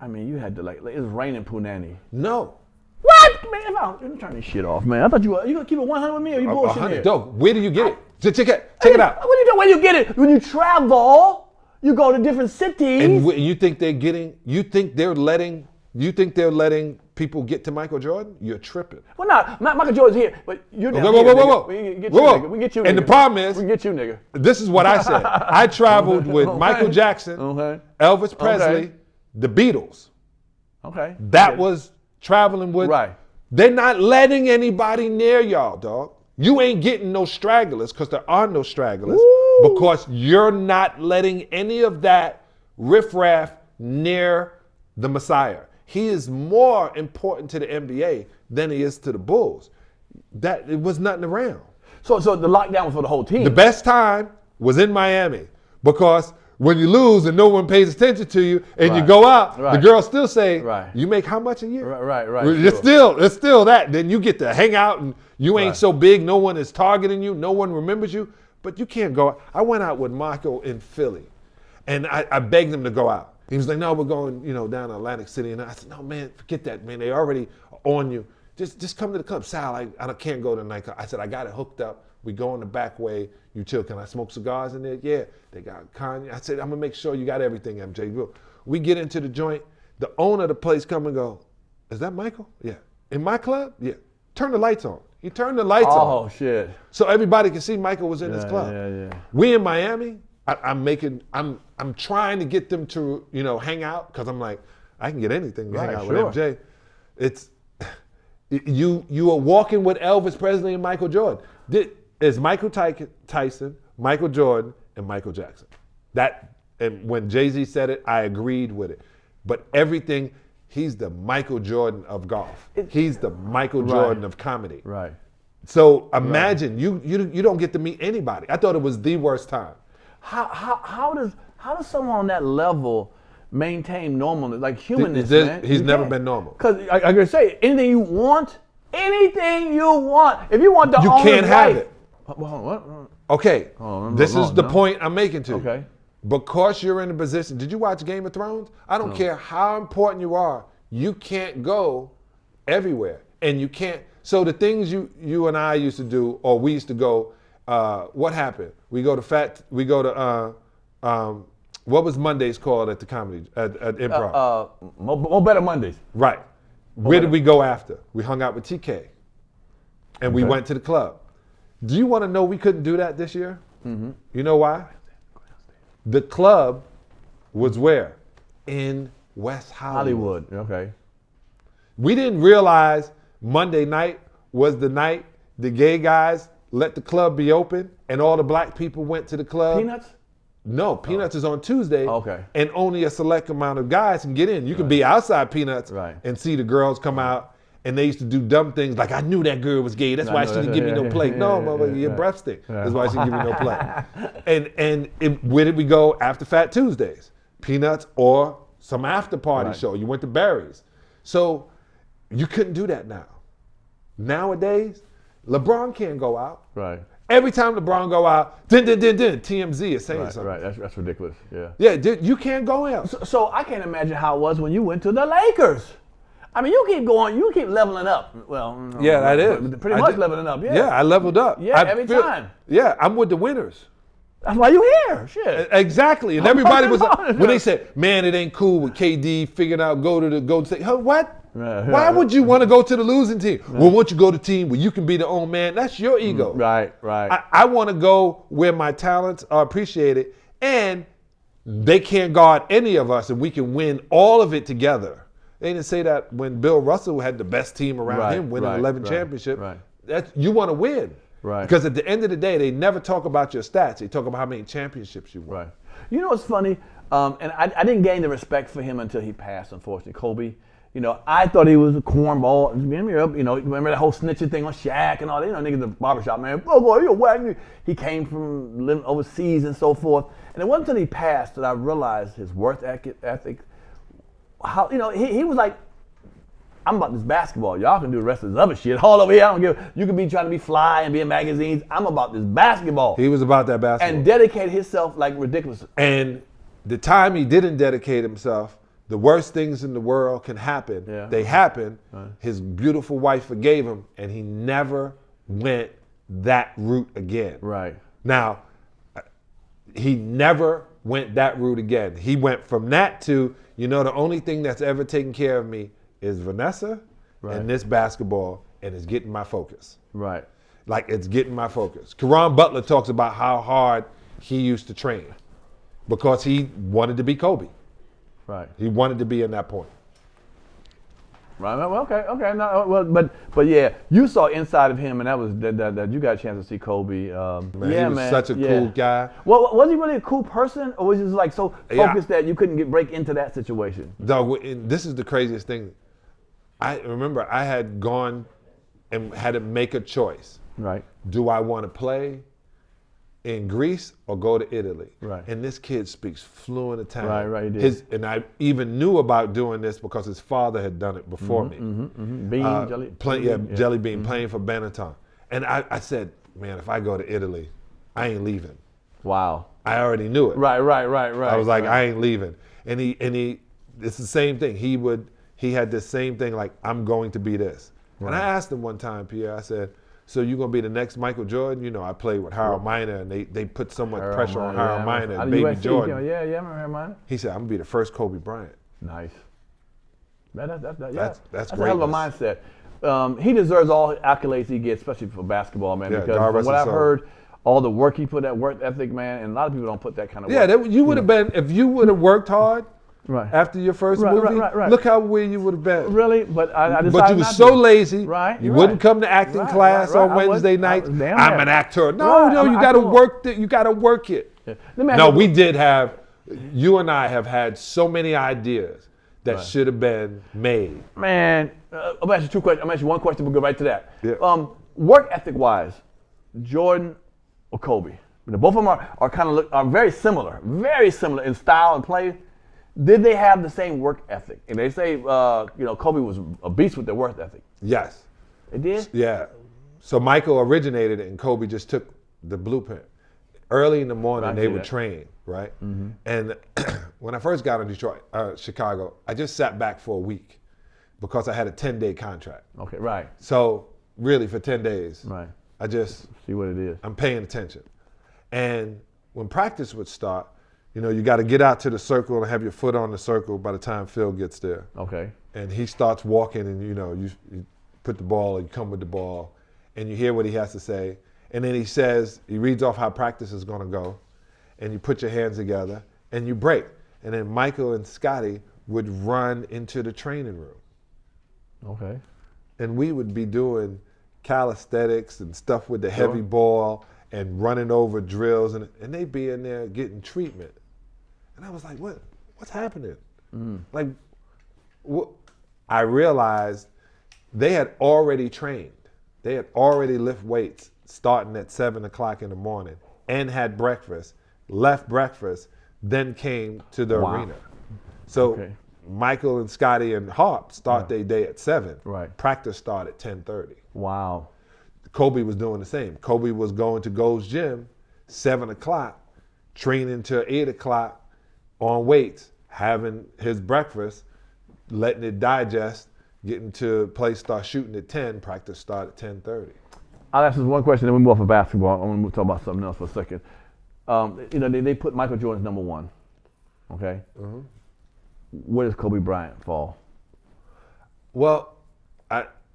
I mean, you had to it was raining Punani. No. What, man? I'm turning this shit off, man. I thought you gonna keep it 100 with me, or you bullshitting here? Dog, where do you get it? Check it out. What do you do when you get it? When you travel, you go to different cities. And you think they're getting? You think they're letting people get to Michael Jordan? You're tripping. Well, not Michael Jordan's here, but you're down Whoa, here, whoa, nigga. whoa. We can get you, nigga. We get you, And nigga. the problem is, we can get you, nigga. this is what I said. I traveled with Michael Jackson, Elvis Presley, the Beatles. Okay. That was traveling with. Right. They're not letting anybody near y'all, dog. You ain't getting no stragglers because there are no stragglers because you're not letting any of that riffraff near the Messiah. He is more important to the NBA than he is to the Bulls. That it was nothing around. So the lockdown was for the whole team. The best time was in Miami because when you lose and no one pays attention to you and you go out, the girls still say, you make how much a year? Right. It's still that. Then you get to hang out and you ain't so big. No one is targeting you. No one remembers you. But you can't go out. I went out with Michael in Philly and I begged him to go out. He was like, no, we're going, down to Atlantic City. And I said, no, man, forget that, man. They already on you. Just come to the club. Sal, I can't go to the nightclub. I said, I got it hooked up. We go in the back way. You chill. Can I smoke cigars in there? Yeah. They got Kanye. I said, I'm going to make sure you got everything, MJ. We get into the joint. The owner of the place come and go, is that Michael? Yeah. In my club? Yeah. Turn the lights on. He turned the lights on. Oh, shit. So everybody can see Michael was in his club. Yeah. We in Miami. I'm trying to get them to, hang out because I'm like, I can get anything to hang out with MJ. It's you are walking with Elvis Presley and Michael Jordan. It's Michael Tyson, Michael Jordan, and Michael Jackson. And when Jay-Z said it, I agreed with it. But everything, he's the Michael Jordan of golf. He's the Michael Jordan of comedy. Right. So imagine you don't get to meet anybody. I thought it was the worst time. How does someone on that level maintain normalness, like humanness, man? He's never been normal. Because I gotta say, anything you want. If you want the you can't have it. What? Okay, this is the point I'm making to you. Okay. Because you're in a position. Did you watch Game of Thrones? I don't care how important you are. You can't go everywhere, and you can't. So the things you and I used to do, or we used to go. What happened? We go to what was Mondays called at the comedy at Improv? More Better Mondays. Right. Where did we go after? We hung out with TK, and we went to the club. Do you want to know we couldn't do that this year? Mm-hmm. You know why? The club was where? In West Hollywood. Okay. We didn't realize Monday night was the night the gay guys let the club be open and all the black people went to the club. Peanuts? No, Peanuts is on Tuesday. Okay. And only a select amount of guys can get in. You can be outside Peanuts and see the girls come out. And they used to do dumb things like, I knew that girl was gay. That's why she didn't give me no plate. No, motherfucker, your breath stink. That's why she didn't give me no plate. Where did we go after Fat Tuesdays? Peanuts or some after party show. You went to Barry's. So you couldn't do that now. Nowadays, LeBron can't go out. Right. Every time LeBron go out, TMZ is saying something. Right, that's ridiculous. Yeah. Yeah, you can't go out. So I can't imagine how it was when you went to the Lakers. I mean, you keep leveling up. Well, yeah, that is. Pretty much leveling up, yeah. Yeah, I leveled up. Yeah, every time. Yeah, I'm with the winners. That's why you here. Shit. Exactly. And everybody was like, when they said, man, it ain't cool with KD figuring out go to the Golden State. What? Why would you want to go to the losing team? Well, once you go to a team where you can be the own man, that's your ego. Right. I want to go where my talents are appreciated and they can't guard any of us and we can win all of it together. They didn't say that when Bill Russell had the best team around him, winning 11 championships. That's, you want to win. Right. Because at the end of the day, they never talk about your stats. They talk about how many championships you won. Right. You know what's funny? And I didn't gain the respect for him until he passed, unfortunately. Kobe. I thought he was a cornball. Remember that whole snitching thing on Shaq and all that? Niggas in the barbershop, man. Oh, boy, you're whack. He came from living overseas and so forth. And it wasn't until he passed that I realized his work ethic. How he was like, I'm about this basketball. Y'all can do the rest of this other shit all over here. I don't give. You can be trying to be fly and be in magazines. I'm about this basketball. He was about that basketball. And dedicated himself like ridiculous. And the time he didn't dedicate himself, the worst things in the world can happen. Yeah. They happened. His beautiful wife forgave him, and he never went that route again. Right. Now, he never went that route again. He went from that to, the only thing that's ever taken care of me is Vanessa and this basketball, and it's getting my focus. Right. Like, it's getting my focus. Caron Butler talks about how hard he used to train because he wanted to be Kobe. Right. He wanted to be in that point. Right. Well, okay. No, well, but yeah, you saw inside of him, and that was that you got a chance to see Kobe. He was such a cool guy. Well, was he really a cool person, or was he just like so focused that you couldn't break into that situation? No, this is the craziest thing. I remember I had gone and had to make a choice. Right. Do I want to play in Greece or go to Italy? Right. And this kid speaks fluent Italian. Right, he did. And I even knew about doing this because his father had done it before me. Bean, Jelly Bean, playing for Benetton. And I said, man, if I go to Italy, I ain't leaving. Wow. I already knew it. Right. I was like, I ain't leaving. And he, it's the same thing. He had this same thing, like, I'm going to be this. Right. And I asked him one time, Pierre, I said, so you're going to be the next Michael Jordan? I played with Harold Miner, and they put so much pressure on Harold Miner and Baby USC, Jordan. Yeah, I remember Harold Miner. He said, I'm going to be the first Kobe Bryant. Nice. That's a hell of a mindset. He deserves all the accolades he gets, especially for basketball, man, because from what I've heard, all the work he put, that work ethic, man, and a lot of people don't put that kind of work. Yeah, you would have been, if you would have worked hard, right. After your first movie, look how well you would have been. Really? But I decided But you were not so to. lazy. Right. You wouldn't come to acting class on Wednesday nights. I'm an actor. No, you got to work it. You got to work it. Yeah. No, we did have. You and I have had so many ideas that should have been made. Man, I'm gonna ask you two questions. I'm gonna ask you one question. We'll go right to that. Yeah. Work ethic wise, Jordan or Kobe? Both of them are very similar in style and play. Did they have the same work ethic? And they say, Kobe was a beast with their work ethic. Yes. It did? Yeah. So Michael originated it, and Kobe just took the blueprint. Early in the morning, they would train, right? Mm-hmm. And when I first got in Chicago, I just sat back for a week because I had a 10-day contract. Okay, right. So really, for 10 days, I just see what it is. I'm paying attention. And when practice would start, you got to get out to the circle and have your foot on the circle by the time Phil gets there. Okay. And he starts walking, and you put the ball, or you come with the ball, and you hear what he has to say. And then he reads off how practice is going to go, and you put your hands together, and you break. And then Michael and Scotty would run into the training room. Okay. And we would be doing calisthenics and stuff with the heavy ball and running over drills, and they'd be in there getting treatment. And I was like, what's happening? Like, I realized they had already trained. They had already lift weights starting at 7 o'clock in the morning and had breakfast, left breakfast, then came to the arena. So Michael and Scotty and Harp start their day at 7. Right. Practice start at 10:30. Wow. Kobe was doing the same. Kobe was going to Gold's Gym, 7 o'clock, training till 8 o'clock on weights, having his breakfast, letting it digest, getting to place, start shooting at 10, practice start at 10:30. I'll ask this one question, then we move off of basketball. I want to talk about something else for a second. They put Michael Jordan number 1, okay? Mm-hmm. Where does Kobe Bryant fall? Well,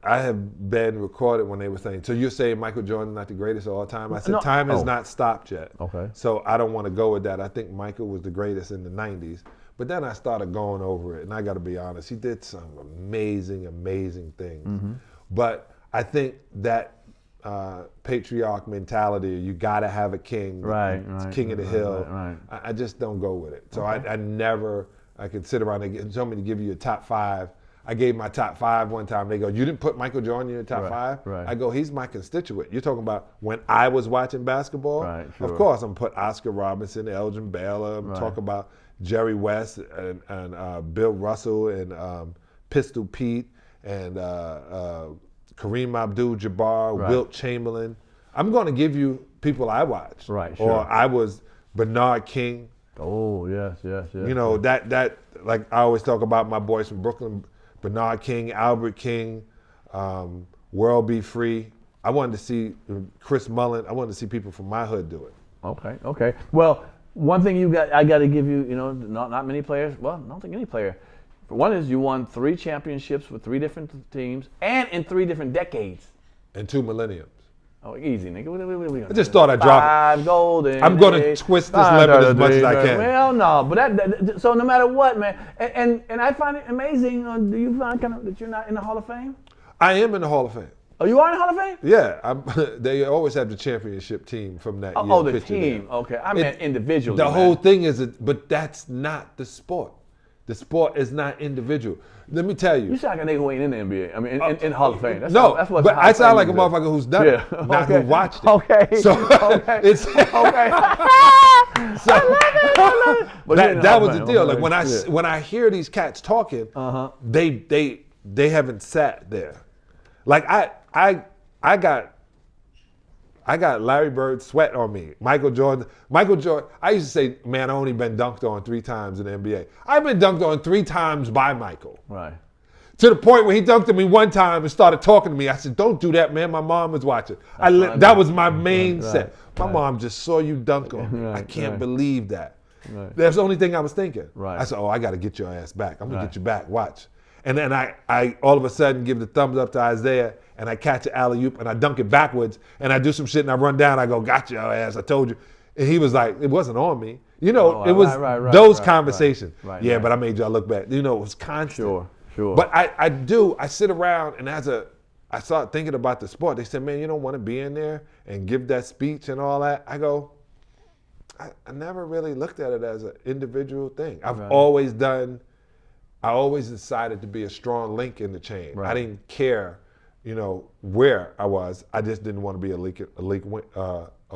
I have been recorded when they were saying, so you're saying Michael Jordan not the greatest of all time? I said, time has not stopped yet. Okay. So I don't want to go with that. I think Michael was the greatest in the 90s. But then I started going over it, and I got to be honest, he did some amazing, amazing things. Mm-hmm. But I think that patriarch mentality, you got to have a king, king of the hill. Right. I just don't go with it. So I could sit around and tell me to give you a top 5. I gave my top 5 one time. They go, you didn't put Michael Jordan in your top 5? Right. I go, he's my constituent. You're talking about when I was watching basketball? Right, sure. Of course, I'm going to put Oscar Robertson, Elgin Baylor, talk about Jerry West and Bill Russell and Pistol Pete and Kareem Abdul-Jabbar, Right. Wilt Chamberlain. I'm going to give you people I watched. Right, Or sure. I was Bernard King. Oh, yes. You know, that like I always talk about my boys from Brooklyn, Bernard King, Albert King, World Be Free. I wanted to see Chris Mullin. I wanted to see people from my hood do it. Okay. Well, one thing I got to give you, not many players. Well, I don't think any player. One is you won 3 championships with 3 different teams and in 3 different decades. And 2 millenniums. Oh, easy, nigga. What I just thought I'd drop it. 5 golden. I'm going to twist this lemon as much as I can. Well, no, but so no matter what, man, and I find it amazing. Do you find that you're not in the Hall of Fame? I am in the Hall of Fame. Oh, you are in the Hall of Fame? Yeah, they always have the championship team from that year. Oh, the team. There. Okay, I meant individually. The whole thing is, but that's not the sport. The sport is not individual. Let me tell you. You sound like a nigga who ain't in the NBA. I mean, in the Hall of Fame. That's what I sound like a motherfucker who's done it, not who watched it. Okay. So it's okay. So I love it. that was the deal. Like when I hear these cats talking, they haven't sat there. Like I got Larry Bird sweat on me. Michael Jordan. I used to say, man, I only been dunked on 3 times in the NBA. I've been dunked on 3 times by Michael. Right. To the point where he dunked on me one time and started talking to me. I said, don't do that, man. My mom was watching. That was my main set. My mom just saw you dunk on me. I can't believe that. Right. That's the only thing I was thinking. Right. I said, I got to get your ass back. I'm going to get you back. Watch. And then I all of a sudden give the thumbs up to Isaiah, and I catch an alley-oop, and I dunk it backwards, and I do some shit, and I run down, I go, got your ass, I told you. And he was like, it wasn't on me. It was those conversations. Right, but I made y'all look back. It was constant. Sure. But I sit around, and I start thinking about the sport. They said, man, you don't want to be in there and give that speech and all that. I go, I never really looked at it as an individual thing. I always decided to be a strong link in the chain. Right. I didn't care, where I was. I just didn't want to be a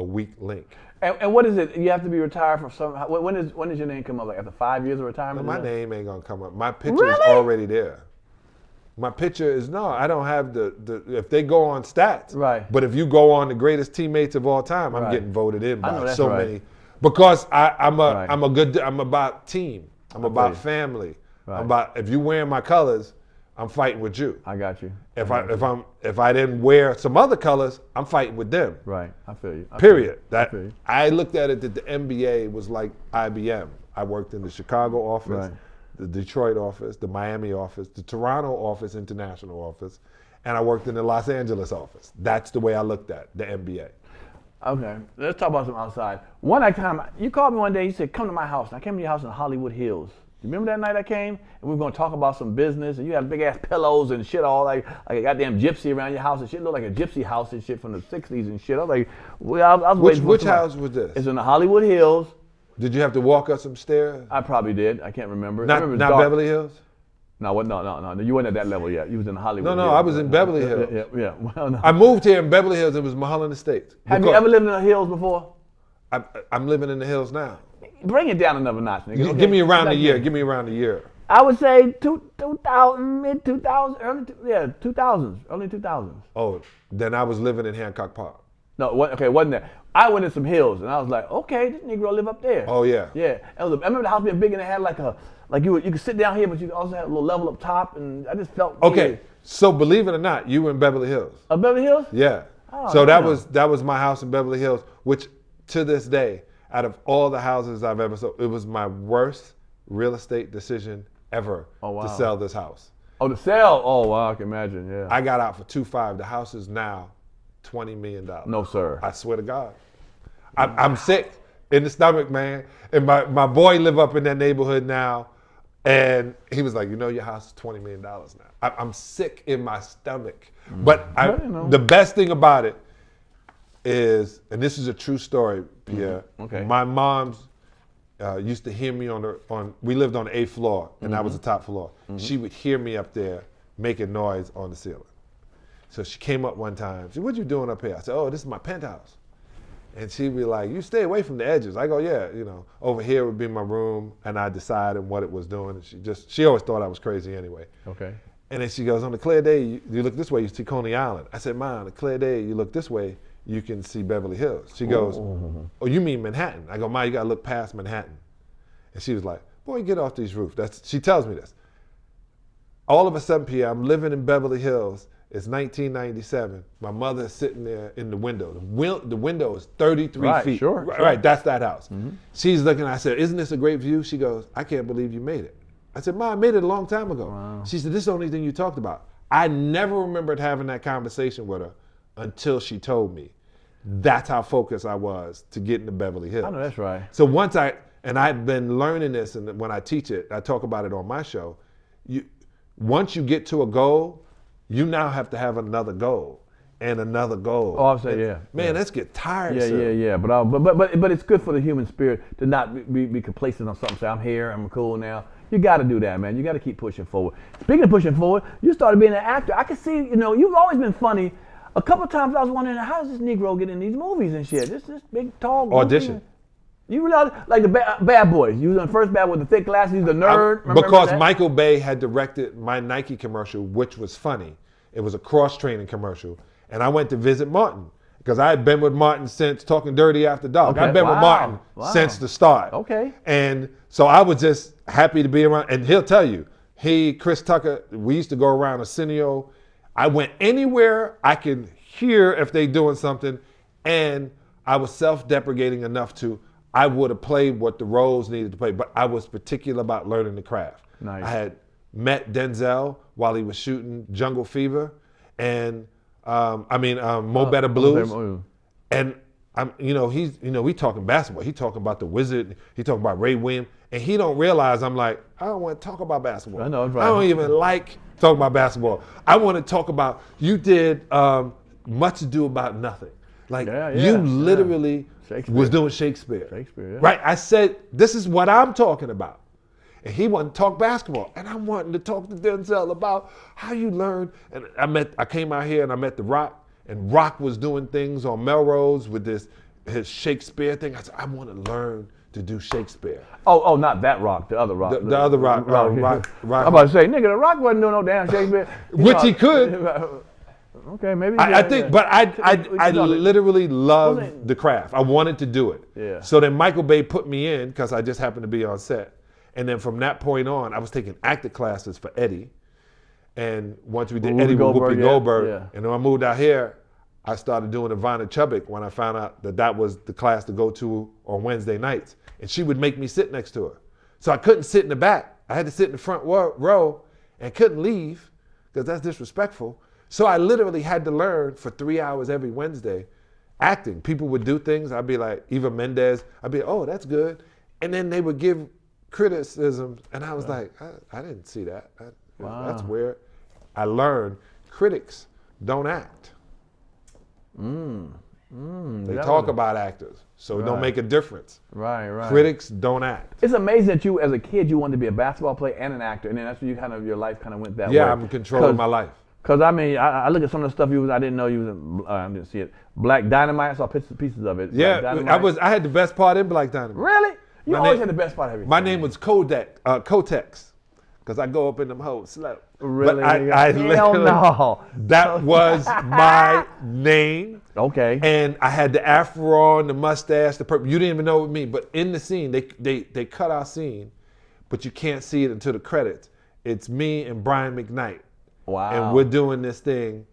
weak link. And what is it? You have to be retired from some. When does your name come up? Like after 5 years of retirement? No, my name ain't gonna come up. My picture is already there. My picture is I don't have the. If they go on stats, right? But if you go on the greatest teammates of all time, I'm getting voted in by so many. Because I'm about team. I'm about family. Right. If you wearing my colors, I'm fighting with you. I got you. If I didn't wear some other colors, I'm fighting with them. Right. I feel you. Period. I looked at it that the NBA was like IBM. I worked in the Chicago office, the Detroit office, the Miami office, the Toronto office, international office, and I worked in the Los Angeles office. That's the way I looked at the NBA. Okay, let's talk about some outside. One time, you called me one day, you said, come to my house. And I came to your house in Hollywood Hills. You remember that night I came? And we were going to talk about some business, and you had big ass pillows and shit, all like a goddamn gypsy around your house and shit. It looked like a gypsy house and shit from the 60s and shit. I was like, I was waiting for which house was this? It's in the Hollywood Hills. Did you have to walk up some stairs? I probably did. I can't remember. Not Beverly Hills? No, you weren't at that level yet. You was in Hollywood. No, I was in Beverly Hills. Yeah. Well, no. I moved here in Beverly Hills. It was Mulholland Estates. Have you ever lived in the hills before? I'm living in the hills now. Bring it down another notch, nigga. Okay. Give me around a year. Give me around a year. I would say 2000, mid 2000s, early 2000s. Oh, then I was living in Hancock Park. No, wasn't that? I went in some hills, and I was like, okay, this Negro live up there. Oh yeah. Yeah. I remember the house being big, and it had you could sit down here, but you also had a little level up top, and I just felt. Okay, weird. So believe it or not, you were in Beverly Hills. Beverly Hills? Yeah. Oh, so that was my house in Beverly Hills, which to this day, out of all the houses I've ever sold, it was my worst real estate decision ever to sell this house. Oh, to sell? Oh, wow, I can imagine, yeah. I got out for $2.5. The house is now $20 million. No, sir. I swear to God. I'm sick in the stomach, man. And my boy live up in that neighborhood now, and he was like, your house is $20 million now. I'm sick in my stomach. But the best thing about it is, and this is a true story, Pierre. Okay. My mom's used to hear me we lived on the 8th floor, and that was the top floor. She would hear me up there making noise on the ceiling. So she came up one time. She said, what you doing up here? I said, oh, this is my penthouse. And she'd be like, you stay away from the edges. I go, yeah, over here would be my room, and I decided what it was doing. And she always thought I was crazy anyway. Okay. And then she goes, on a clear day, you look this way, you see Coney Island. I said, Ma, on a clear day, you look this way, you can see Beverly Hills. She goes, oh, you mean Manhattan? I go, Ma, you gotta look past Manhattan. And she was like, boy, get off these roofs. She tells me this. All of a sudden, Pierre, I'm living in Beverly Hills. It's 1997. My mother is sitting there in the window. The window is 33 feet. Sure. Right, that's that house. She's looking, I said, isn't this a great view? She goes, I can't believe you made it. I said, Ma, I made it a long time ago. Wow. She said, this is the only thing you talked about. I never remembered having that conversation with her until she told me. That's how focused I was to get into Beverly Hills. I know that's right. So I've been learning this, and when I teach it, I talk about it on my show. Once you get to a goal, you now have to have another goal and another goal. Oh, I'll say, yeah. Man, let's get tired. Yeah. But it's good for the human spirit to not be complacent on something. Say, I'm here, I'm cool now. You got to do that, man. You got to keep pushing forward. Speaking of pushing forward, you started being an actor. I can see, you've always been funny. A couple of times I was wondering, how does this Negro get in these movies and shit? This big, tall, audition. You realize, like the Bad Boys. You was on the first Bad Boy with the thick glasses. He was the nerd. Because Michael Bay had directed my Nike commercial, which was funny. It was a cross-training commercial. And I went to visit Martin because I had been with Martin since Talking Dirty After Dark. Okay. I've been with Martin since the start. Okay. And so I was just happy to be around. And he'll tell you, Chris Tucker, we used to go around Arsenio. I went anywhere I could hear if they doing something. And I was self-deprecating enough I would have played what the roles needed to play, but I was particular about learning the craft. Nice. I had met Denzel while he was shooting Jungle Fever, and Mo Better Blues, and we talking basketball. He talking about the Wizard. He talking about Ray Williams, and he don't realize I'm like, I don't want to talk about basketball. I know, right. I don't even like talking about basketball. I want to talk about you did Much Ado About Nothing. Like you literally was doing Shakespeare. Yeah. Right? I said, this is what I'm talking about. And he wanted to talk basketball. And I'm wanting to talk to Denzel about how you learn. And I came out here and I met The Rock. And Rock was doing things on Melrose with his Shakespeare thing. I said, I want to learn to do Shakespeare. Oh, not that Rock, the other Rock. The other Rock. Rock. I'm about to say, nigga, The Rock wasn't doing no damn Shakespeare. Which he could. Okay, maybe. I think, but I literally loved the craft. I wanted to do it. Yeah. So then Michael Bay put me in because I just happened to be on set. And then from that point on, I was taking acting classes for Eddie. And once we did Eddie with Whoopi Goldberg, and when I moved out here, I started doing Ivana Chubbuck when I found out that was the class to go to on Wednesday nights. And she would make me sit next to her. So I couldn't sit in the back. I had to sit in the front row and couldn't leave because that's disrespectful. So I literally had to learn for 3 hours every Wednesday acting. People would do things. I'd be like, Eva Mendes. I'd be, oh, that's good. And then they would give criticisms. And I was like, I didn't see that. That's weird. I learned critics don't act. They talk about actors. So it don't make a difference. Right. Critics don't act. It's amazing that you, as a kid, you wanted to be a basketball player and an actor. And then that's when your life kind of went that way. Yeah, I'm in control of my life. Because, I look at some of the stuff I didn't know you was in, I didn't see it. Black Dynamite, I saw pieces of it. Yeah, I had the best part in Black Dynamite. Really? You always had the best part of everything. My name was Kotex, because I go up in them hoes slow. Really? Hell no. That was my name. Okay. And I had the afro and the mustache, the purple. You didn't even know it was me, but in the scene, they cut our scene, but you can't see it until the credits. It's me and Brian McKnight. Wow. And we're doing this thing,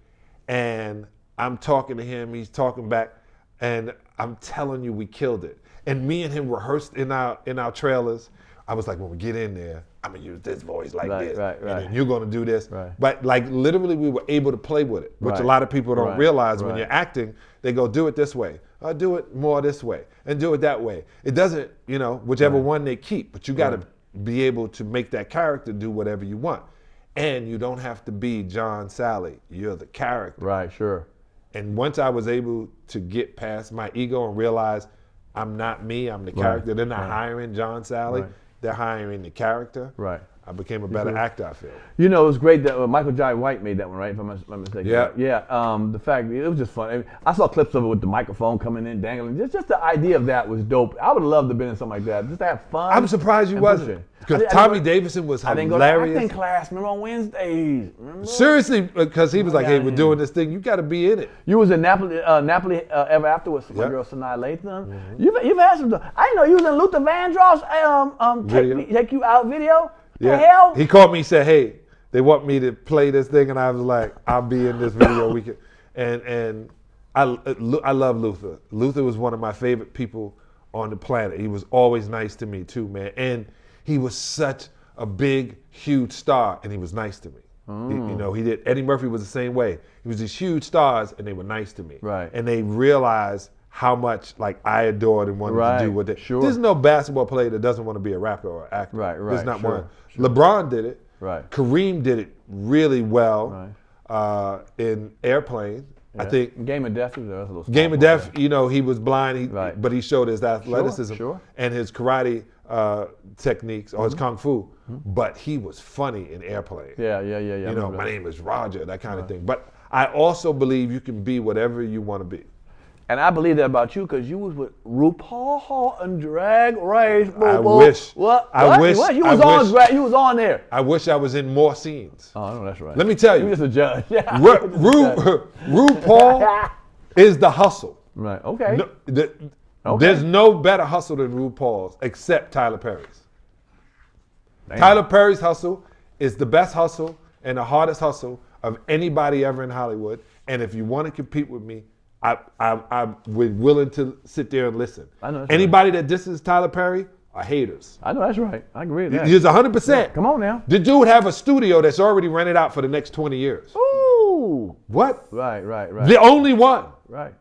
and I'm talking to him, he's talking back, and I'm telling you, we killed it. And me and him rehearsed in our trailers. I was like, when we get in there, I'm gonna use this voice like this, and then you're gonna do this. Right. But like literally, we were able to play with it, which a lot of people don't realize when you're acting. They go, do it this way, or do it more this way, and do it that way. It doesn't, whichever one they keep, but you got to be able to make that character do whatever you want. And you don't have to be John Salley. You're the character. Right, sure. And once I was able to get past my ego and realize I'm not me, I'm the character. They're not hiring John Salley. They're hiring the character. Right. I became a better actor, I feel. You know, it was great that Michael Jai White made that one, right? If I'm not mistaken. Yeah. Yeah. The fact, it was just fun. I mean, I saw clips of it with the microphone coming in, dangling. Just the idea of that was dope. I would have loved to have been in something like that, just to have fun. I'm surprised you wasn't. Because Tommy Davidson was hilarious. I didn't go to acting class, remember, on Wednesdays. Remember? Seriously, because he was like, hey, we're doing this thing. You got to be in it. You was in Napoli Ever After with my girl Sanaa Latham. You've had some. I didn't know you was in Luther Vandross Take You Out video. Yeah. The hell? He called me and said, hey, they want me to play this thing. And I was like, I'll be in this video. And I love Luther. Luther was one of my favorite people on the planet. He was always nice to me too, man. And he was such a big, huge star, and he was nice to me. You know, he did. Eddie Murphy was the same way. He was these huge stars, and they were nice to me. Right. And they realized how much like I adored and wanted to do what they. Sure. There's no basketball player that doesn't want to be a rapper or actor. Right. There's not one. Sure. LeBron did it. Right. Kareem did it really well in Airplane. Yeah. I think Game of Death was a little Game of Death. You know, he was blind, but he showed his athleticism and his karate techniques or his kung fu. But he was funny in Airplane. Yeah. You know, my name is Roger, that kind of thing. But I also believe you can be whatever you want to be. And I believe that about you because you was with RuPaul and Drag Race. I wish. What? wish. You was on there. I wish I was in more scenes. Oh, no, that's right. Let me tell you. You just a judge. RuPaul is the hustle. Right. Okay. There's no better hustle than RuPaul's except Tyler Perry's. Damn. Tyler Perry's hustle is the best hustle and the hardest hustle of anybody ever in Hollywood. And if you want to compete with me, I'm willing to sit there and listen. I know that's anybody that disses Tyler Perry are haters. I know that's right. I agree with that. He's 100%. Yeah, come on now. The dude have a studio that's already rented out for the next 20 years. Ooh. What? Right. The only one. Right.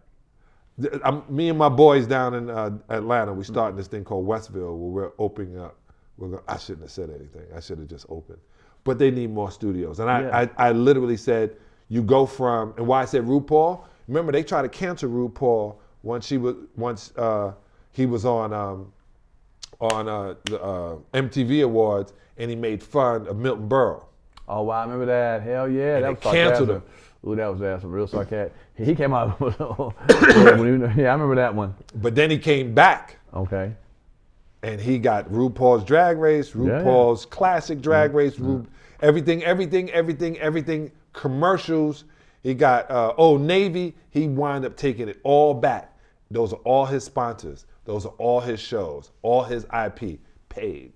Me and my boys down in Atlanta, we starting this thing called Westville where we're opening up. I shouldn't have said anything. I should have just opened. But they need more studios. And I literally said, you go from, and why I said RuPaul, remember they tried to cancel RuPaul once he was on the MTV Awards and he made fun of Milton Berle. Oh wow, I remember that. Hell yeah, and that was canceled him. Ooh, that was some real sarcastic. He came out. Yeah, I remember that one. But then he came back. Okay. And he got RuPaul's Drag Race, RuPaul's Classic Drag Race, everything, commercials. He got Old Navy. He wound up taking it all back. Those are all his sponsors. Those are all his shows, all his IP paid.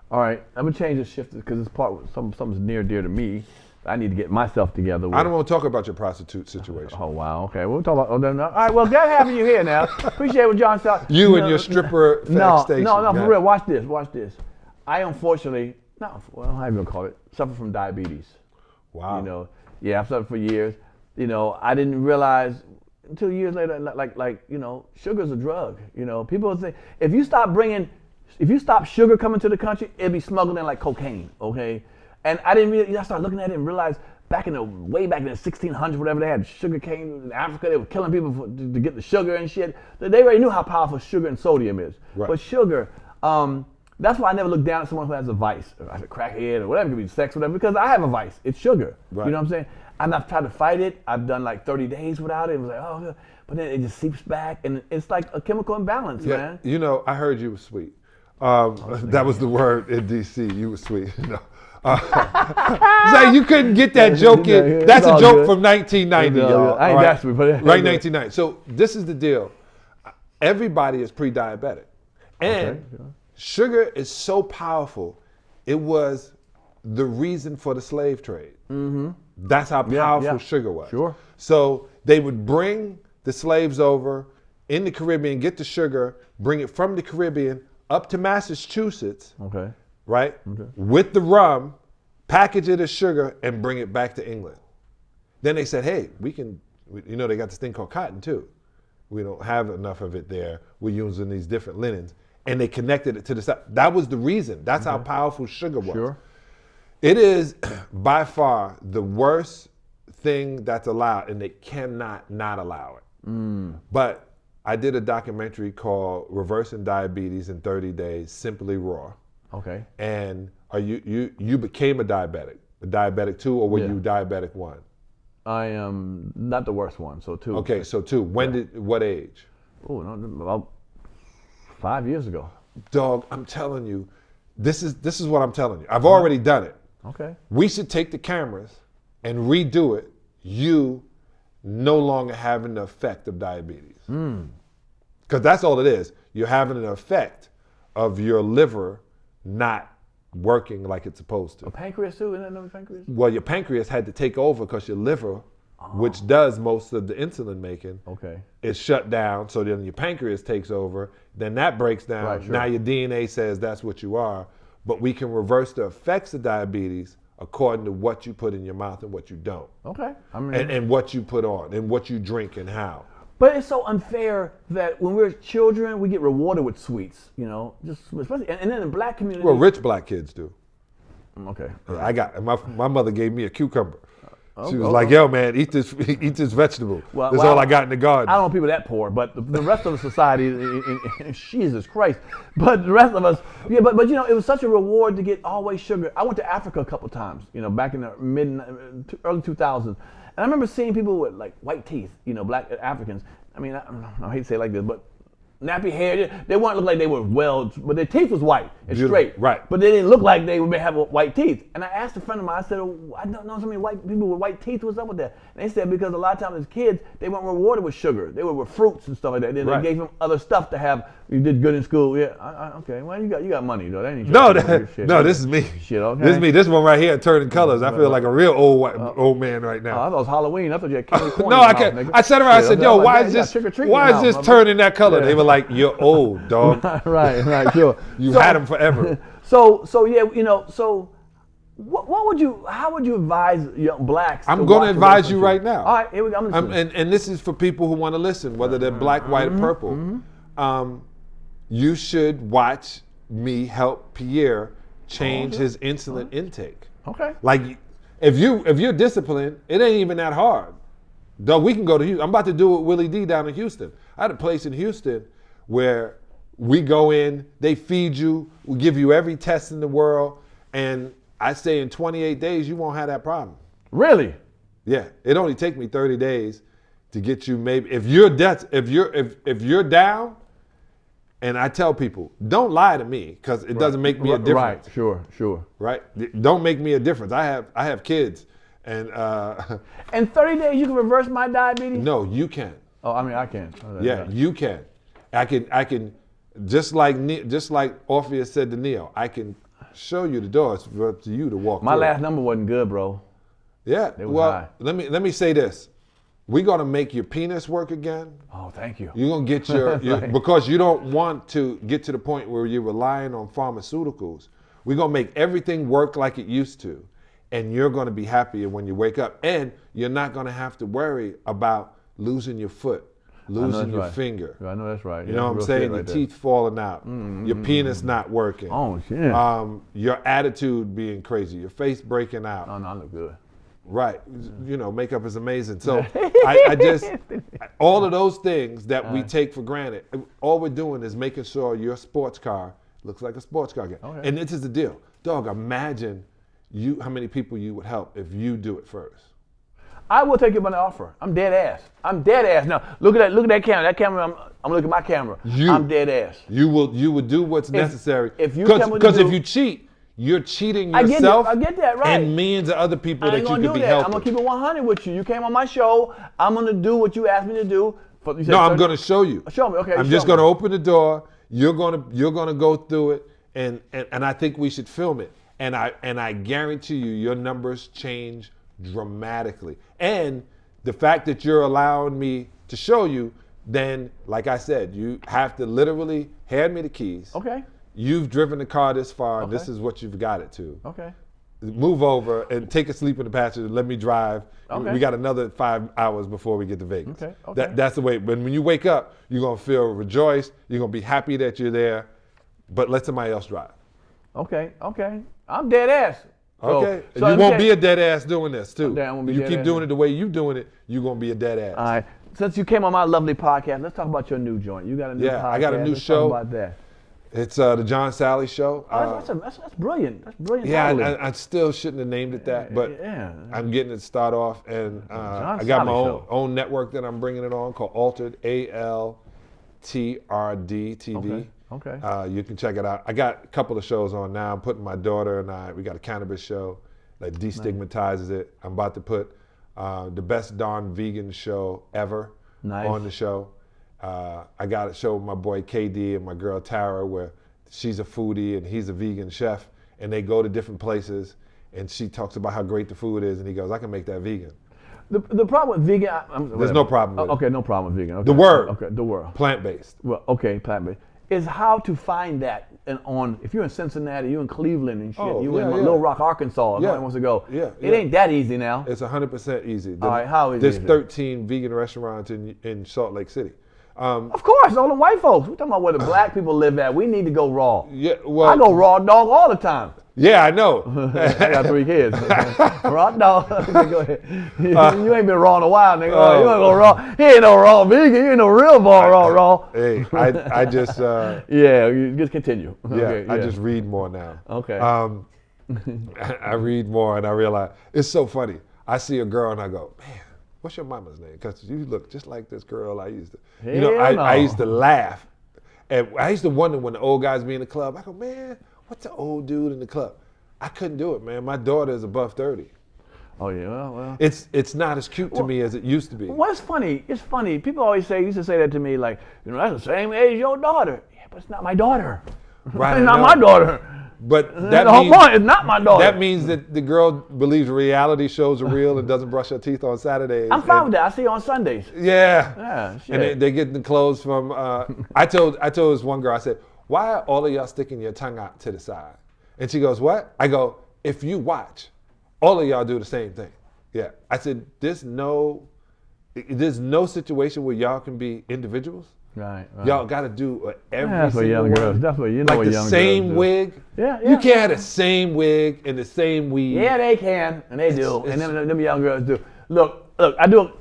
All right, I'm gonna change the shift because this part something's near dear to me. I need to get myself together with. I don't want to talk about your prostitute situation. Oh wow, okay, we'll talk about. All right, well, glad having you here now. Appreciate what John said. You and your stripper station. No, for real. Watch this. I unfortunately, how you gonna call it? Suffer from diabetes. Wow. You know, yeah, I've suffered for years. You know, I didn't realize until years later, like you know, sugar's a drug. You know, people think if you stop sugar coming to the country, it'd be smuggled in like cocaine. Okay. And I didn't really, I started looking at it and realized way back in the 1600s, whatever, they had sugar cane in Africa. They were killing people to get the sugar and shit. They already knew how powerful sugar and sodium is. Right. But sugar, that's why I never look down at someone who has a vice, or a crackhead, or whatever, it could be sex, whatever, because I have a vice. It's sugar. Right. You know what I'm saying? And I've tried to fight it. I've done like 30 days without it. It was like, oh, but then it just seeps back, and it's like a chemical imbalance, man. You know, I heard you were sweet. That was the word in D.C. You were sweet. No. It's like you couldn't get that joke in. That's a joke from 1990, y'all. I ain't that sweet, but right, 1990. So this is the deal. Everybody is pre-diabetic, and sugar is so powerful. It was the reason for the slave trade. Mm-hmm. That's how powerful sugar was. Sure. So they would bring the slaves over in the Caribbean, get the sugar, bring it from the Caribbean up to Massachusetts. Okay. Right? Okay. With the rum, package it as sugar, and bring it back to England. Then they said, hey, they got this thing called cotton too. We don't have enough of it there. We're using these different linens. And they connected it to the South. That was the reason. That's how powerful sugar was. Sure. It is by far the worst thing that's allowed, and they cannot not allow it. But I did a documentary called Reversing Diabetes in 30 Days, Simply Raw. Okay. And are you became a diabetic 2, or were you diabetic 1? I am not the worst one, so 2. Okay, so 2. What age? Oh, no, about 5 years ago. Dog, I'm telling you, this is what I'm telling you. I've already done it. Okay. We should take the cameras and redo it. You no longer having the effect of diabetes. Because that's all it is. You're having an effect of your liver not working like it's supposed to. A pancreas too? Isn't that no pancreas? Well, your pancreas had to take over because your liver, which does most of the insulin making, is shut down. So then your pancreas takes over. Then that breaks down. Right, sure. Now your DNA says that's what you are. But we can reverse the effects of diabetes according to what you put in your mouth and what you don't. Okay. I mean, And what you put on and what you drink and how. But it's so unfair that when we're children, we get rewarded with sweets, you know, just especially, and then in the black community. Well, rich black kids do. Okay. I got my mother gave me a cucumber. She was like, "Yo, man, eat this vegetable. That's all I got in the garden." I don't know people that poor, but the rest of the society, Jesus Christ. But the rest of us, yeah. But you know, it was such a reward to get always sugar. I went to Africa a couple times, you know, back in the early 2000s. And I remember seeing people with like white teeth, you know, black Africans. I mean, I hate to say it like this, but nappy hair, they weren't look like they were well, but their teeth was white and straight. Right. But they didn't look like they would have white teeth. And I asked a friend of mine, I said, oh, I don't know so many white people with white teeth, what's up with that? And they said because a lot of times as kids, they weren't rewarded with sugar. They were with fruits and stuff like that. Then they gave them other stuff to have. You did good in school, yeah. Okay, well you got money though. That ain't no, this is me. Shit, okay. This is me. This one right here, turning colors. I feel like a real old man right now. Oh, I thought it was Halloween. I thought you had candy corn. No, I can't. I said around. I said, yo, why is this turning that color? They were like, you're old, dog. right, sure. You had them forever. So yeah, you know, so how would you advise young blacks? I'm going to advise you right now. All right, here we go. And this is for people who want to listen, whether they're black, white, or purple. You should watch me help Pierre change his insulin intake. Okay. Like, if you're disciplined, it ain't even that hard. Though we can go to Houston. I'm about to do it with Willie D down in Houston. I had a place in Houston where we go in, they feed you, we give you every test in the world, and I say in 28 days you won't have that problem. Really? Yeah. It only take me 30 days to get you maybe if you're down. And I tell people, don't lie to me because it doesn't make me a difference. Right, sure. Right? Don't make me a difference. I have kids. And in 30 days you can reverse my diabetes? No, you can. Oh, I mean I can. Yeah, you can. I can just like Orpheus said to Neo, I can show you the door. It's up to you to walk My through. last number wasn't good, bro. Yeah. Well, let me say this. We're gonna make your penis work again. Oh, thank you. You're gonna get your because you don't want to get to the point where you're relying on pharmaceuticals. We're gonna make everything work like it used to, and you're gonna be happier when you wake up. And you're not gonna have to worry about losing your foot, losing your finger. I know that's right. You know what I'm saying? Your teeth falling out, your penis not working. Oh shit. Your attitude being crazy, your face breaking out. Oh no, I look good. Right. You know, makeup is amazing. So I just, all of those things that we take for granted, all we're doing is making sure your sports car looks like a sports car again. Okay. And this is the deal. Dog, imagine how many people you would help if you do it first. I will take you by the offer. I'm dead ass. Now, look at that camera. That camera, I'm looking at my camera. I'm dead ass. You would do what's necessary. Because if you cheat, you're cheating yourself. I get that, right. And millions of other people that you could be helping. I'm going to keep it 100 with you. You came on my show. I'm going to do what you asked me to do. No, I'm going to show you. Show me, okay. I'm just going to open the door. You're going to go through it, and I think we should film it. And I guarantee you, your numbers change dramatically. And the fact that you're allowing me to show you, then, like I said, you have to literally hand me the keys. Okay. You've driven the car this far, and this is what you've got it to. Okay. Move over and take a sleep in the passenger. Let me drive. Okay. We got another 5 hours before we get to Vegas. Okay. That's the way. When you wake up, you're going to feel rejoiced. You're going to be happy that you're there. But let somebody else drive. Okay. I'm dead ass. Okay. So you won't be a dead ass doing this, too. You keep doing it the way you're doing it, you're going to be a dead ass. All right. Since you came on my lovely podcast, let's talk about your new joint. You got a new podcast. I got a new show. Talk about that. It's the John Salley Show. That's brilliant. That's brilliant. Yeah, I still shouldn't have named it that, but I'm getting it to start off, and I got my own network that I'm bringing it on called Altered, ALTRD TV. Okay. You can check it out. I got a couple of shows on now. I'm putting my daughter and we got a cannabis show that destigmatizes it. I'm about to put the best darn vegan show ever on the show. I got a show with my boy KD and my girl Tara where she's a foodie and he's a vegan chef, and they go to different places and she talks about how great the food is, and he goes, I can make that vegan. The problem with vegan, there's no problem with it. Okay, no problem with vegan. Okay. The word. Okay, the word. Plant-based. Well, okay, plant-based. Is how to find that if you're in Cincinnati, you're in Cleveland and shit, you in Little Rock, Arkansas, nobody wants to go. It ain't that easy now. It's 100% easy. All right, how is There's it? 13 vegan restaurants in Salt Lake City. Of course, all the white folks. We're talking about where the black people live at. We need to go raw. Yeah, well, I go raw dog all the time. Yeah, I know. I got 3 kids. Raw dog. Go ahead. You ain't been raw in a while, nigga. You ain't go raw. He ain't no raw vegan. You ain't no real raw. Hey, I just. Yeah, you just continue. Yeah, okay, I just read more now. Okay. I read more and I realize it's so funny. I see a girl and I go, man, what's your mama's name? Because you look just like this girl I used to. I used to laugh. And I used to wonder when the old guys be in the club. I go, man, what's the old dude in the club? I couldn't do it, man. My daughter is above 30. Oh yeah, well. It's not as cute to me as it used to be. Well, it's funny. It's funny. People used to say that to me, like, that's the same age as your daughter. Yeah, but it's not my daughter. Right. It's not my daughter. But that means it's not my daughter. That means that the girl believes reality shows are real and doesn't brush her teeth on Saturdays. I'm fine with that. I see her on Sundays. Yeah. Shit. And they get the clothes from. I told this one girl. I said, "Why are all of y'all sticking your tongue out to the side?" And she goes, "What?" I go, "If you watch, all of y'all do the same thing." Yeah. I said, "There's no situation where y'all can be individuals." Right. Y'all got to do every that's what young girls. That's what you know. Like what the young same girls do. wig. Yeah. You can't have the same wig and the same weed. Yeah, they can, and they do, and them young girls do. Look. I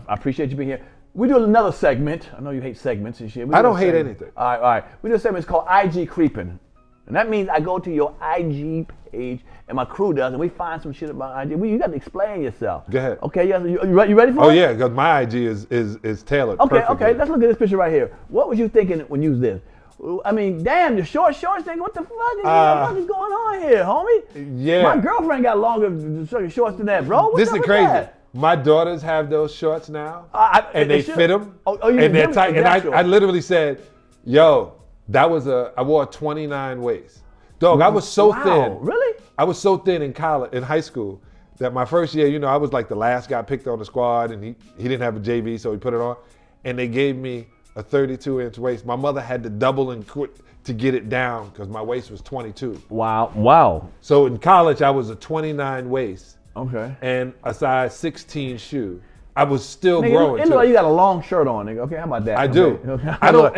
appreciate you being here. We do another segment. I know you hate segments and shit. I don't hate anything. All right. We do a segment. It's called IG creeping, and that means I go to your IG page, and my crew does, and we find some shit about IG. You got to explain yourself. Go ahead. Okay. You ready for it? Oh yeah, because my IG is tailored. Okay. perfectly. Okay. Let's look at this picture right here. What was you thinking when you used this? I mean, damn, the shorts thing. What the fuck is going on here, homie? Yeah. My girlfriend got longer shorts than that, bro. This is crazy. My daughters have those shorts now, and they fit them, and they're tight. And I literally said, "Yo, I wore a 29 waist. Dog, I was so thin. Really? I was so thin in high school, that my first year, I was like the last guy picked on the squad, and he didn't have a JV, so he put it on, and they gave me a 32-inch waist. My mother had to double and quit to get it down because my waist was 22. Wow. So in college, I was a 29 waist. Okay. And a size 16 shoe. I was still growing. It looks like you got a long shirt on, nigga. Okay, how about that? I do. Okay. I don't,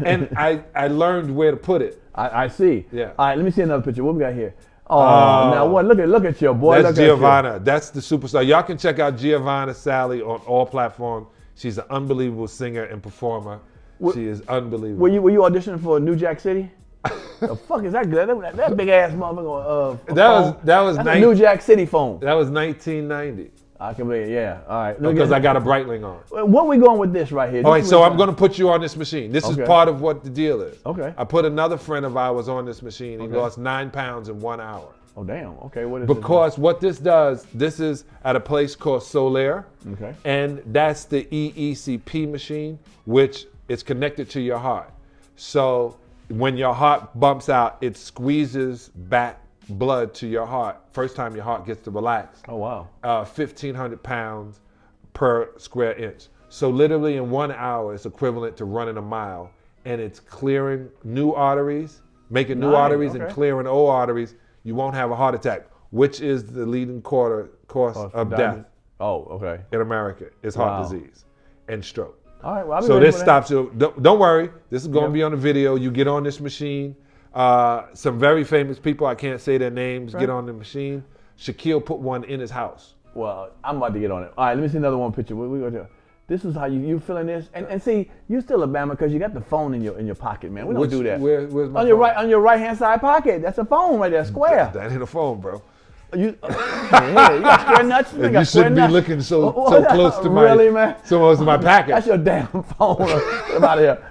and I learned where to put it. I see. Yeah. All right, let me see another picture. What we got here? Oh, now what? Look at your boy. That's Giovanna. That's the superstar. Y'all can check out Giovanna Salley on all platforms. She's an unbelievable singer and performer. She is unbelievable. Were you auditioning for New Jack City? The fuck is that good? That big ass motherfucker. That was a New Jack City phone. That was 1990. I can believe it. Yeah. All right. Because I got a Breitling on. What we going with this right here? All right. So I'm going to put you on this machine. This is part of what the deal is. Okay. I put another friend of ours on this machine. He lost 9 pounds in 1 hour. Oh damn. Okay. What is because what this does? This is at a place called Solaire. Okay. And that's the EECP machine, which is connected to your heart. So when your heart bumps out, it squeezes back blood to your heart. First time your heart gets to relax. Oh, wow. 1,500 pounds per square inch. So literally in 1 hour, it's equivalent to running a mile. And it's clearing new arteries, making new arteries and clearing old arteries. You won't have a heart attack, which is the leading cause of death. Oh, okay. In America is heart disease and stroke. All right, well, so this stops you. Don't worry. This is going to be on the video. You get on this machine. Some very famous people, I can't say their names, get on the machine. Shaquille put one in his house. Well, I'm about to get on it. All right, let me see another one picture. We go to This is how you feeling this, and see, you still a Bama because you got the phone in your pocket, man. We don't do that. Where's my on phone? your right hand side pocket. That's a phone right there, square. That ain't a phone, bro. You got square nuts. You shouldn't be looking so close to my packet. That's your damn phone. Get out of here.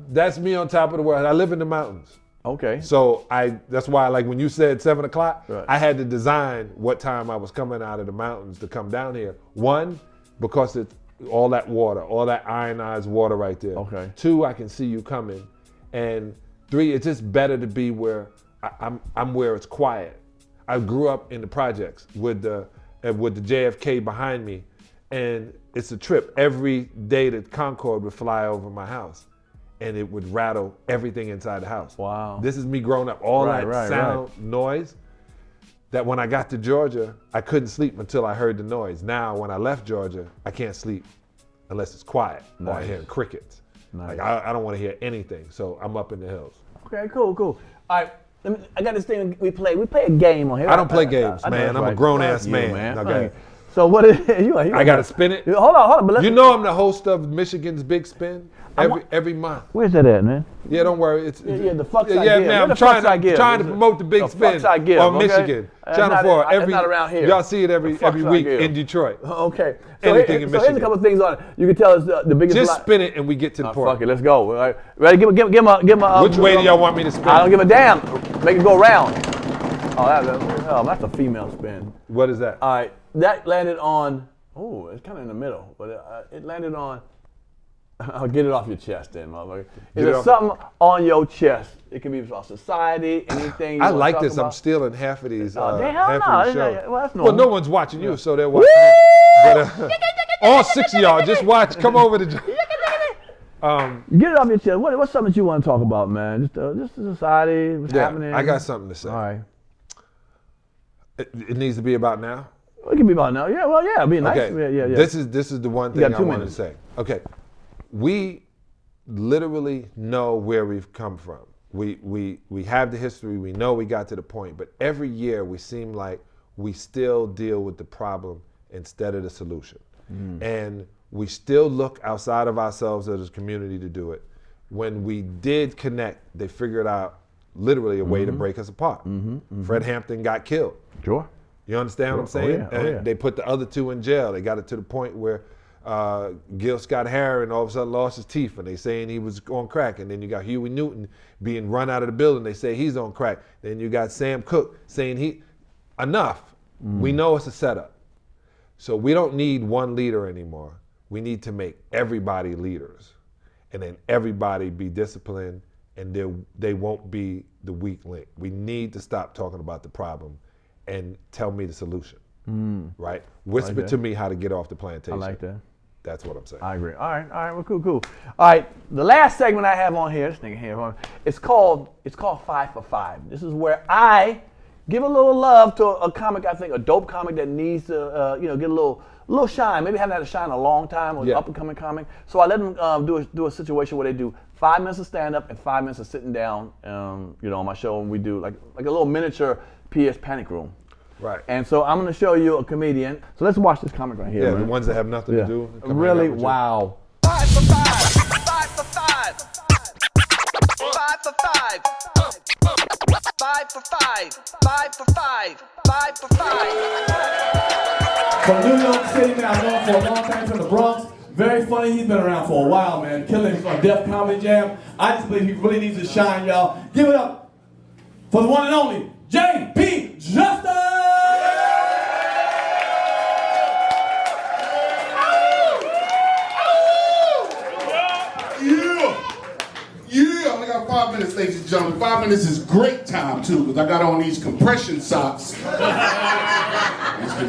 That's me on top of the world. I live in the mountains. Okay. So that's why, like when you said 7 o'clock, right. I had to design what time I was coming out of the mountains to come down here. 1, because it's all that water, all that ionized water right there. Okay. 2, I can see you coming, and 3, it's just better to be where I'm where it's quiet. I grew up in the projects with the JFK behind me, and it's a trip. Every day the Concorde would fly over my house, and it would rattle everything inside the house. Wow. This is me growing up. All that sound, noise, that when I got to Georgia, I couldn't sleep until I heard the noise. Now, when I left Georgia, I can't sleep unless it's quiet or I hear crickets. Nice. Like I don't want to hear anything, so I'm up in the hills. Okay, cool. All right. I got this thing we play. We play a game on here. I don't play games, man. I'm a grown-ass man. Okay. So what is it? I got to spin it? Hold on. But you know I'm the host of Michigan's Big Spin every month. Where's that at, man? Yeah, don't worry. The fucks I give. Yeah, man, I'm trying to promote the Big Spin on Michigan. Channel 4. It's not around here. Y'all see it every week in Detroit. Okay. Anything in Michigan. Here's a couple of things on it. You can tell us the biggest. Just spin it and we get to the point. Fuck it, let's go. All right. Ready? Give him a. Which way do y'all want me to spin? I don't give a damn. Make it go round. That's a female spin. What is that? All right. That landed on. Oh, it's kind of in the middle, but it landed on. I'll get it off your chest then, motherfucker. Is there something on your chest? It can be about society, anything. I like this. I'm stealing half of these. Hell half no. of the show. Well, that's normal. Well, no one's watching you, so they're watching me. But, all 6 of y'all, just watch. Come over to. Get it off your chest. What's something that you want to talk about, man? Just the society, what's happening. I got something to say. All right. It needs to be about now. It can be about now. Yeah, well, yeah, it'd be nice. Okay. Yeah. This is the one thing I want to say. Okay. We literally know where we've come from. We have the history. We know we got to the point. But every year we seem like we still deal with the problem instead of the solution. And we still look outside of ourselves as a community to do it. When we did connect, they figured out literally a way to break us apart. Fred Hampton got killed. Sure. You understand what I'm saying? Oh, yeah. They put the other 2 in jail. They got it to the point where Gil Scott-Heron all of a sudden lost his teeth, and they saying he was on crack. And then you got Huey Newton being run out of the building. They say he's on crack. Then you got Sam Cooke saying enough. We know it's a setup. So we don't need one leader anymore. We need to make everybody leaders, and then everybody be disciplined, and they won't be the weak link. We need to stop talking about the problem and tell me the solution, right? Whisper to me how to get off the plantation. I like that. That's what I'm saying. I agree. All right, well, cool. All right, the last segment I have on here, this nigga here, it's called 5 for 5. This is where I give a little love to a comic, I think, a dope comic that needs to, get a little shine. Maybe haven't had a shine in a long time, or an up and coming comic. So I let them do a situation where they do 5 minutes of stand up and 5 minutes of sitting down, on my show, and we do like a little miniature Pierre's Panic Room. Right. And so I'm going to show you a comedian. So let's watch this comic right here. Yeah, man. the ones that have nothing to do. Really? Wow. 5 for 5. 5 for 5. 5 for 5. 5 for 5. 5 for 5. 5 for 5. From New York City, man, I've known for a long time, from the Bronx. Very funny. He's been around for a while, man. Killing on Def Comedy Jam. I just believe he really needs to shine, y'all. Give it up for the one and only J.P. Justice! Yeah, I only got 5 minutes, ladies and gentlemen. 5 minutes is great time, too, because I got on these compression socks. These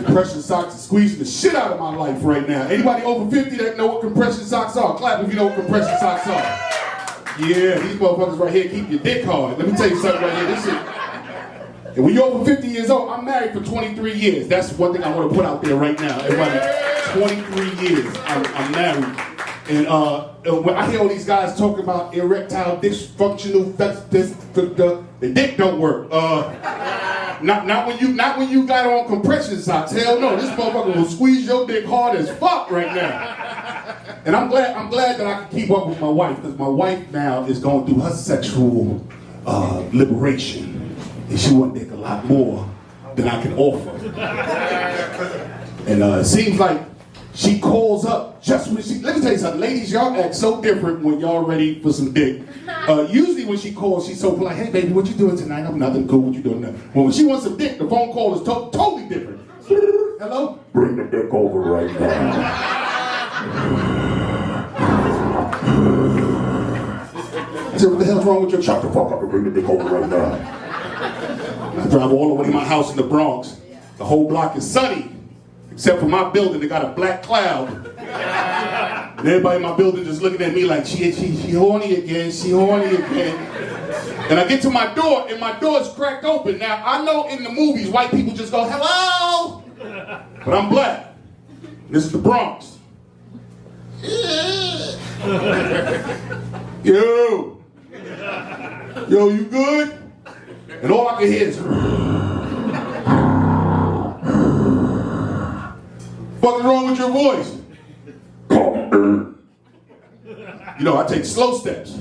compression socks are squeezing the shit out of my life right now. Anybody over 50 that know what compression socks are? Clap if you know what compression socks are. Yeah, these motherfuckers right here keep your dick hard. Let me tell you something right here. This shit. And when you're over 50 years old, I'm married for 23 years. That's one thing I want to put out there right now. Everybody, 23 years, I'm married. And when I hear all these guys talking about erectile dysfunctional, the dick don't work. Not when you got on compression socks. Hell no, this motherfucker will squeeze your dick hard as fuck right now. And I'm glad that I can keep up with my wife, because my wife now is going through her sexual liberation, and she wants dick a lot more than I can offer. And it seems like she calls up just when she. Let me tell you something, ladies, y'all act so different when y'all ready for some dick. Usually when she calls, she's so polite. Hey baby, what you doing tonight? I'm nothing. Cool. What you doing now? Well, when she wants some dick, the phone call is totally different. Hello? Bring the dick over right now. I said, what the hell's wrong with your shut the fuck up and bring the dick over right now. I drive all the way to my house in the Bronx. The whole block is sunny, except for my building. They got a black cloud. And everybody in my building just looking at me like, she horny again, she horny again. And I get to my door, and my door's cracked open. Now, I know in the movies, white people just go, hello! But I'm black. This is the Bronx. Yo! Yo, you good? And all I can hear is, what's wrong with your voice? You know, I take slow steps.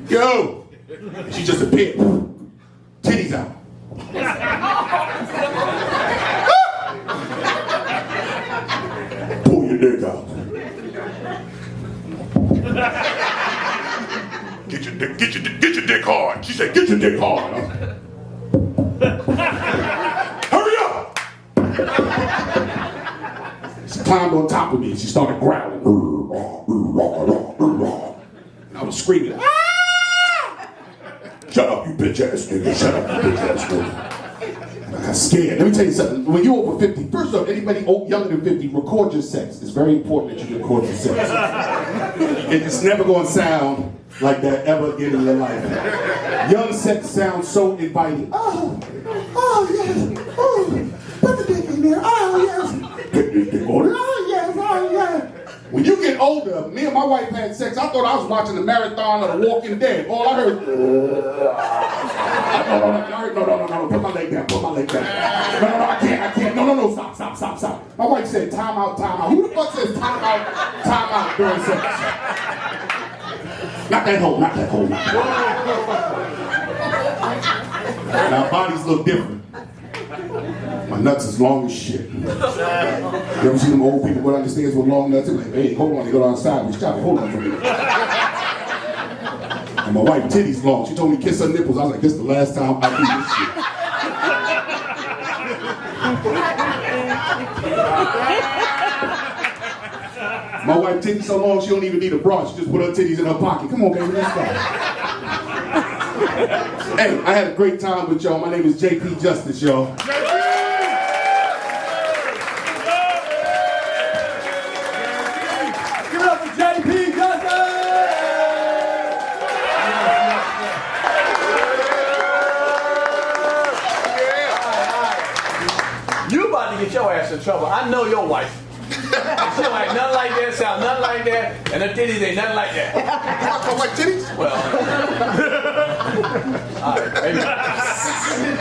Yo! And she just appeared. Titties out. Pull your dick out. Get your dick hard. She said, get your dick hard. Hurry up! She climbed on top of me and she started growling. And I was screaming, ah! Shut up, you bitch ass nigga. Shut up, you bitch ass nigga. I got scared. Let me tell you something. When you're over 50, first off, anybody younger than 50, record your sex. It's very important that you record your sex. It's never going to sound like that ever again in your life. Young sex sounds so inviting. Oh yes, oh, put the dick in there. Oh yes, get this dick on it. Oh yes, oh yes. When you get older, me and my wife had sex. I thought I was watching the marathon of The Walking Dead. All I heard, no, put my leg down, No, I can't. No, stop. My wife said, time out. Who the fuck says time out during sex? Not that hole. Now, bodies look different. My nuts is long as shit. You ever see them old people go down the stairs with long nuts? They're like, hey, hold on, they go down the side. Hold on for a minute. And my wife, titties long. She told me to kiss her nipples. I was like, this is the last time I do this shit. My wife, titties so long, she don't even need a bra. She just put her titties in her pocket. Come on, baby, let's go. Hey, I had a great time with y'all. My name is JP Justice, y'all. Get your ass in trouble. I know your wife. She don't like nothing like that, sound nothing like that, and her titties ain't nothing like that. I don't like titties? Well, all right, maybe.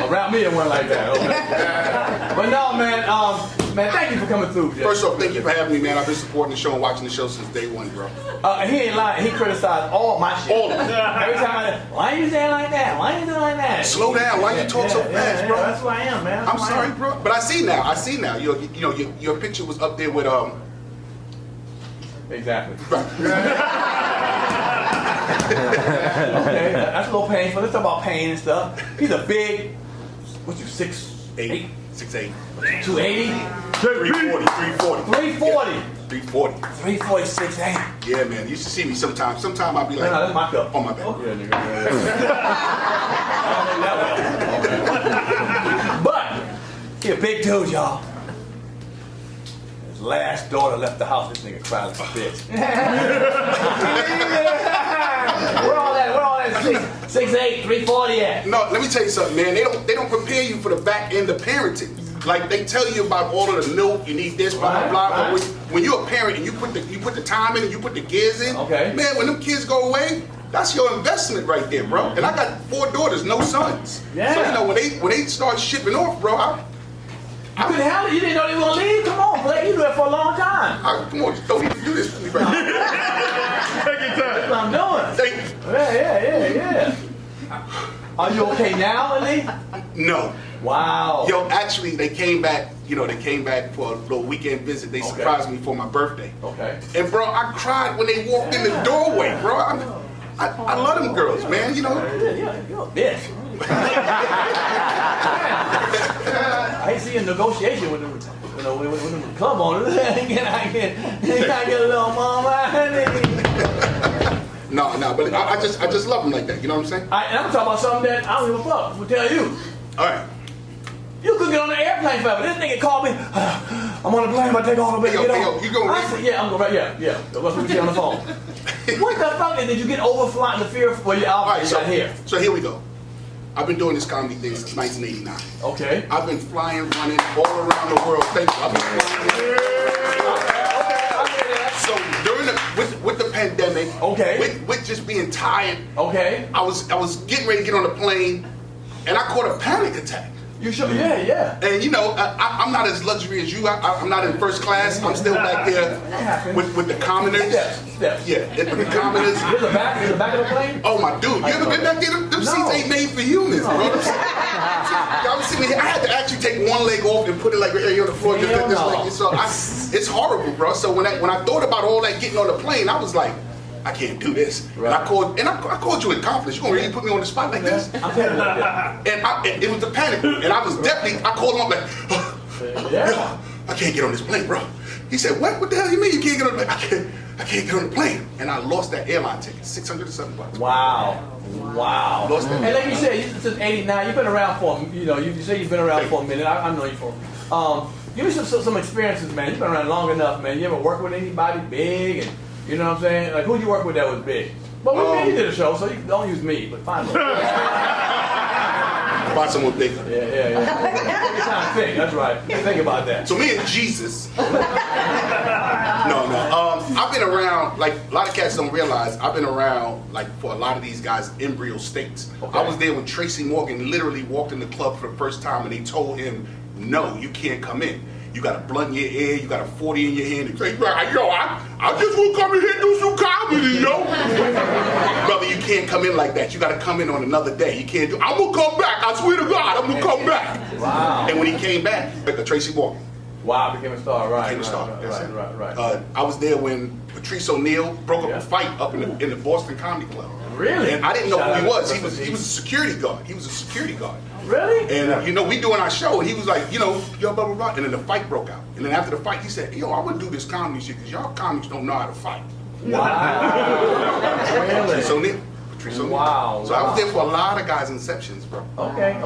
Around me it wasn't like that. Okay. But no, man, thank you for coming through. Jeff. First off, thank you for having me, man. I've been supporting the show and watching the show since day one, bro. He ain't lying. He criticized all my shit. All of it. Every time why you saying like that? Why you doing like that? Slow down. Why you talk so fast, bro? That's who I am, man. I'm sorry, bro. But I see now. Your picture was up there with Exactly. Right. Okay, that's a little painful. Let's talk about pain and stuff. He's a big, what you, 6'8"? 6'8". 280? 340. 340. Yeah. 340. 340, 6'8". Yeah, man. You should see me sometimes. Sometimes I'll be like, No, that's my cup. on my back. Oh, yeah, nigga. I don't know that well. But, he a big dude, y'all. His last daughter left the house. This nigga cried like a bitch. Where all that 6'8", 340 at? No, let me tell you something, man. They don't prepare you for the back end of parenting. Like they tell you about all of the milk, you need this, blah, blah, blah. But when you're a parent and you put the time in and you put the gears in, okay, man, when them kids go away, That's your investment right there, bro. And I got 4 daughters, no sons. Yeah. So you know when they start shipping off, bro, You couldn't handle it. You didn't know they were gonna leave. Come on, Blake. You do it for a long time. come on, don't even do this to me, bro. Take your time. That's what I'm doing. Thank you. Yeah. Are you okay now, Ali? No. Wow. Yo, actually, they came back. You know, they came back for a little weekend visit. They surprised me for my birthday. Okay. And bro, I cried when they walked in the doorway, bro. I love them girls, man. You know. You're a bitch. I hate seeing negotiation with them, with them club owners. I get a little mama. No, but I just love them like that. You know what I'm saying? And I'm talking about something that I don't give a fuck. I'm gonna tell you. All right. You could get on the airplane forever. This nigga called me. I'm on the plane. I take all the way. Yo, you going? I said, yeah, I'm going. Yeah. That's what we say on the phone. What the fuck did you get overflying the fear for your album? All right, here. So here we go. I've been doing this comedy thing since 1989. Okay. I've been flying, running all around the world. Thank you. I've been flying. So during with the pandemic, with just being tired, I was getting ready to get on the plane, and I caught a panic attack. You sure? Yeah. And you know, I'm not as luxury as you. I'm not in first class. I'm still back there with the commoners. Steps. Yeah, with the commoners. In the back of the plane? Oh my dude, you ever been back there? Them seats ain't made for humans, bro. I was sitting here. I had to actually take one leg off and put it like right here on the floor. It's horrible, bro. So when I thought about all that getting on the plane, I was like, I can't do this. Right. And I called you in confidence. You gonna really put me on the spot like this? And it was the panic. And I was definitely, I called him up like, I can't get on this plane, bro. He said, what the hell you mean you can't get on the plane? I can't get on the plane. And I lost that airline ticket, $607. Wow. Lost that. And like you said, since '89, you've been around for, you say you've been around for a minute. I know you for. Give me some experiences, man. You've been around long enough, man. You ever work with anybody big and you know what I'm saying? Like, who'd you work with that was big? But we did a show, so you don't use me, but find someone. Find someone bigger. Yeah. You're trying to think, that's right. Think about that. So me and Jesus. No. I've been around, like, a lot of cats don't realize, I've been around, like, for a lot of these guys' embryo states. Okay. I was there when Tracy Morgan literally walked in the club for the first time, and they told him, no, you can't come in. You got a blunt in your ear, you got a 40 in your hand. And say, yo, I just want to come in here and do some comedy, yo. Brother, you can't come in like that. You got to come in on another day. You can't do, I'm going to come back. I swear to God, I'm going to come back. Wow. And when he came back, Tracy Morgan. Wow, became a star, right. Became a star. Right. I was there when Patrice O'Neal broke up a fight up in the Boston Comedy Club. Really? And I didn't know who he was. He was a security guard. Really? And we doing our show, and he was like, yo, blah, blah, blah. And then the fight broke out. And then after the fight, he said, yo, I wouldn't do this comedy shit because y'all comics don't know how to fight. Wow. Really? Patrice O'Neal. Wow. So I was there for a lot of guys' inceptions, bro. Okay.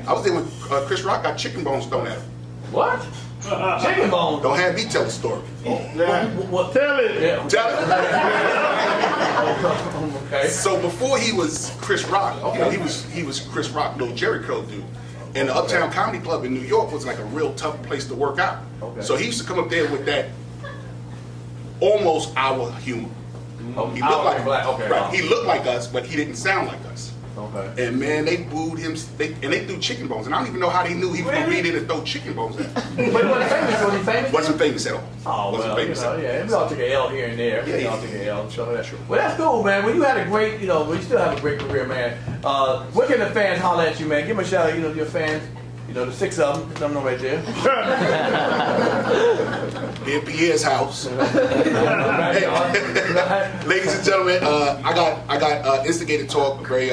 I was there when Chris Rock got chicken bones thrown at him. What? Chicken bones? Don't have me tell the story. What? Tell it. Yeah. Tell it. Okay. So before he was Chris Rock, he was Chris Rock, little Jerry Curl dude. And the Uptown Comedy Club in New York was like a real tough place to work out. Okay. So he used to come up there with that almost our humor. He looked like he looked like us, but he didn't sound like us. Okay. And man, they booed him, they threw chicken bones. And I don't even know how they knew he was going to be there to throw chicken bones at. But he wasn't famous, was he famous? Wasn't famous at all. Oh, wasn't famous at all. Yeah, we all took an L here and there. Yeah, we all took an L. So that's true. Well, that's cool, man. Well, you had a great, well, you still have a great career, man. Where can the fans holler at you, man? Give them a shout out, your fans. The 6 of them, some of them right there. In Pierre's house. Hey, ladies and gentlemen, I got Instigator Talk, a very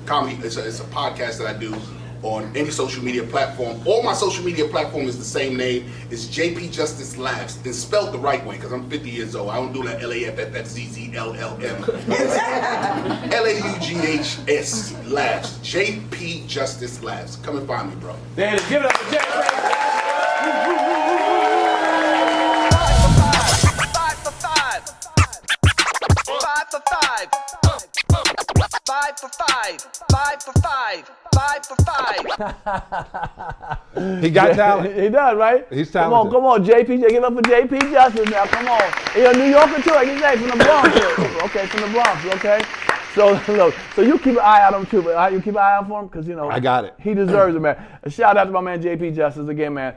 comedy. It's a podcast that I do on any social media platform. All my social media platform is the same name. It's JP Justice Labs. It's spelled the right way because I'm 50 years old. I don't do that LAFFFZZLLM. It's LAUGHS Labs. JP Justice Labs. Come and find me, bro. There it is. Give it up for JP. 5 for 5. 5 for 5. 5 for 5. 5 for 5. 5 for 5. He got talent. He does, right? He's talented. Come on, JP. Give up for JP Justice now. Come on. You're a New Yorker too, like you say, from the Bronx. Okay, from the Bronx. Okay. So look, so you keep an eye out on him too, but you keep an eye out for him because I got it. He deserves it, man. A shout out to my man JP Justice again, man.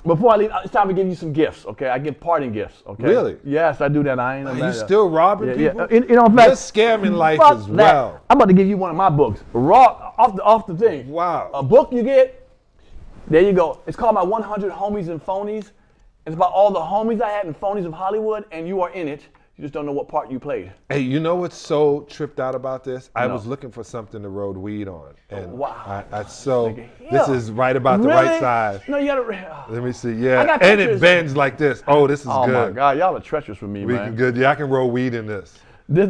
Before I leave, it's time to give you some gifts, okay? I give parting gifts, okay? Really? Yes, I do that. I ain't. Are you still robbing people? Yeah. You know, in fact, you're scamming life fuck as that. well. I'm about to give you one of my books, raw off the thing. Wow. A book you get. There you go. It's called My 100 Homies and Phonies. It's about all the homies I had and phonies of Hollywood, and you are in it. You just don't know what part you played. Hey, you know what's so tripped out about this? I No. was looking for something to roll weed on. And wow. this is right about the right size. No, you gotta. Let me see. I Yeah. got And it pictures. bends like this. Oh, this is Oh good. my God, y'all are treacherous with me, We man. can good. Yeah, I can roll weed in this. This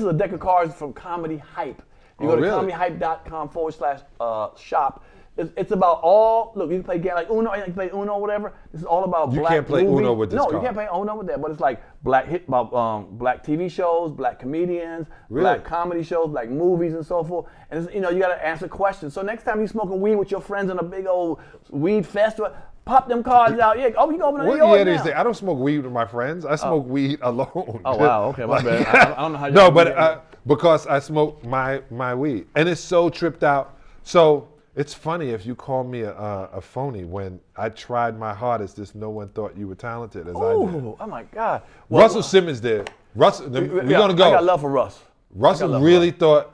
is a deck of cards from Comedy Hype. You go to really? comedyhype.com/shop. It's about all. Look, you can play game like Uno. You can play Uno, whatever. This is all about You black can't play movies. Uno with this No, card. you can't play Uno with that. But it's like black black TV shows, black comedians, Really? black comedy shows, black movies, and so forth. And it's, you got to answer questions. So next time you smoking weed with your friends in a big old weed festival, pop them cards out. Yeah. Oh, you can open it. What year is it? I don't smoke weed with my friends. I smoke weed alone. Oh wow. Okay, my bad. I don't know how you. No, but because I smoke my weed, and it's so tripped out. So it's funny if you call me a phony when I tried my hardest. Just no one thought you were talented as I did. Oh my God. Russell Simmons did. Russell, we're gonna go. I got love for Russ. Russell really thought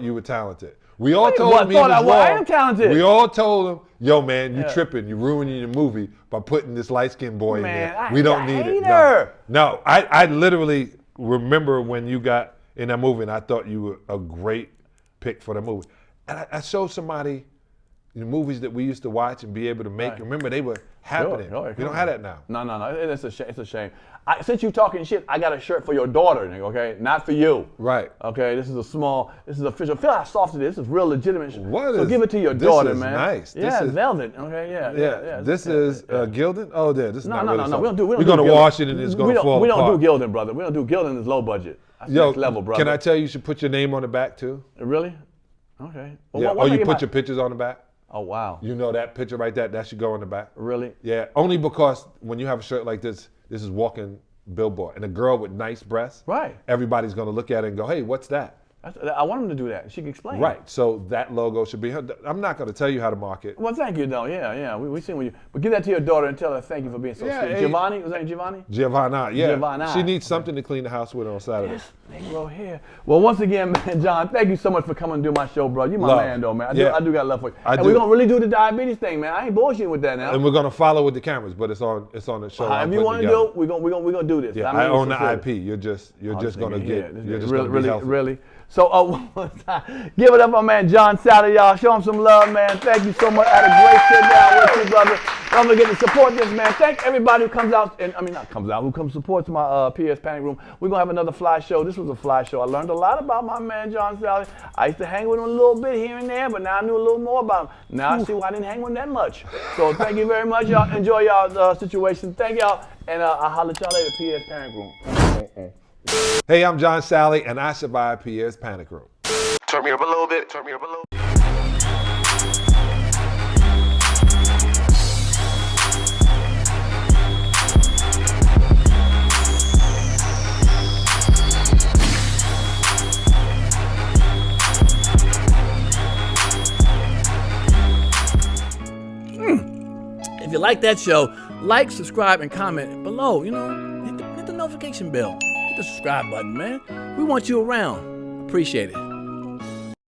you were talented. We all told him he thought was I wrong. am talented. We all told him, yo man, you tripping, you ruining your movie by putting this light-skinned boy in there. We don't need it. No, I literally remember when you got in that movie and I thought you were a great pick for the movie. And I showed somebody the movies that we used to watch and be able to make. Right. Remember, they were happening. Sure, we don't have that now. No. It's a shame. Since you talking shit, I got a shirt for your daughter, nigga, okay? Not for you. Right. Okay, this is official. Feel how soft it is. This is real legitimate. So Is- give it to your this daughter, is man. nice. Yeah, This is- velvet. Okay, yeah. This is Gildan? Oh, there. This is not really No. something. We don't do. We're going to Gildan. wash it and it's going to fall We don't apart. do Gildan, brother. We don't do Gildan. It's low budget. That's Yo, next level, brother. can I tell you should put your name on the back too? Really? Okay. Well, Yeah. what Or you make put my- your pictures on the back? Oh wow. You know that picture right there? That should go on the back. Really? Yeah. Only because when you have a shirt like this is walking billboard. And a girl with nice breasts, Right. everybody's going to look at it and go, hey, what's that? I want him to do that. She can explain. Right. So that logo should be her. I'm not going to tell you how to market. Well, thank you, though. Yeah. We seen what you. But give that to your daughter and tell her thank you for being so Yeah, sweet. hey. Giovanni? Was that Giovanni? Giovanna, yeah. Giovanna. She needs something to clean the house with on Saturday. Negro here. Well, once again, man, John, thank you so much for coming and do my show, bro. You my Love. man, though, man. Yeah. I do got love for you. I and do. we're going to really do the diabetes thing, man. I ain't bullshitting with that now. And we're going to follow with the cameras, but it's on the show. I'm However you putting want to together. do, we're gonna do this. Yeah, mean, I own the sincerely. IP. You're just going to get. You're just really, going to be healthy. really. So, one more time, give it up, my man John Salley, y'all. Show him some love, man. Thank you so much. I had a great sit down with you, brother. Don't forget to support this, man. Thank everybody who comes out, who comes supports my Pierre's Panic Room. We're gonna have another fly show. This was a fly show. I learned a lot about my man John Salley. I used to hang with him a little bit here and there, but now I knew a little more about him. Now I see why I didn't hang with him that much. So thank you very much, y'all. Enjoy y'all situation. Thank y'all, and I'll holler at y'all later. Pierre's Panic Room. Hey, I'm John Salley, and I survived Pierre's Panic Room. Turn me up a little bit. If you like that show, like, subscribe, and comment below. Hit the notification bell. Hit the subscribe button, man. We want you around. Appreciate it.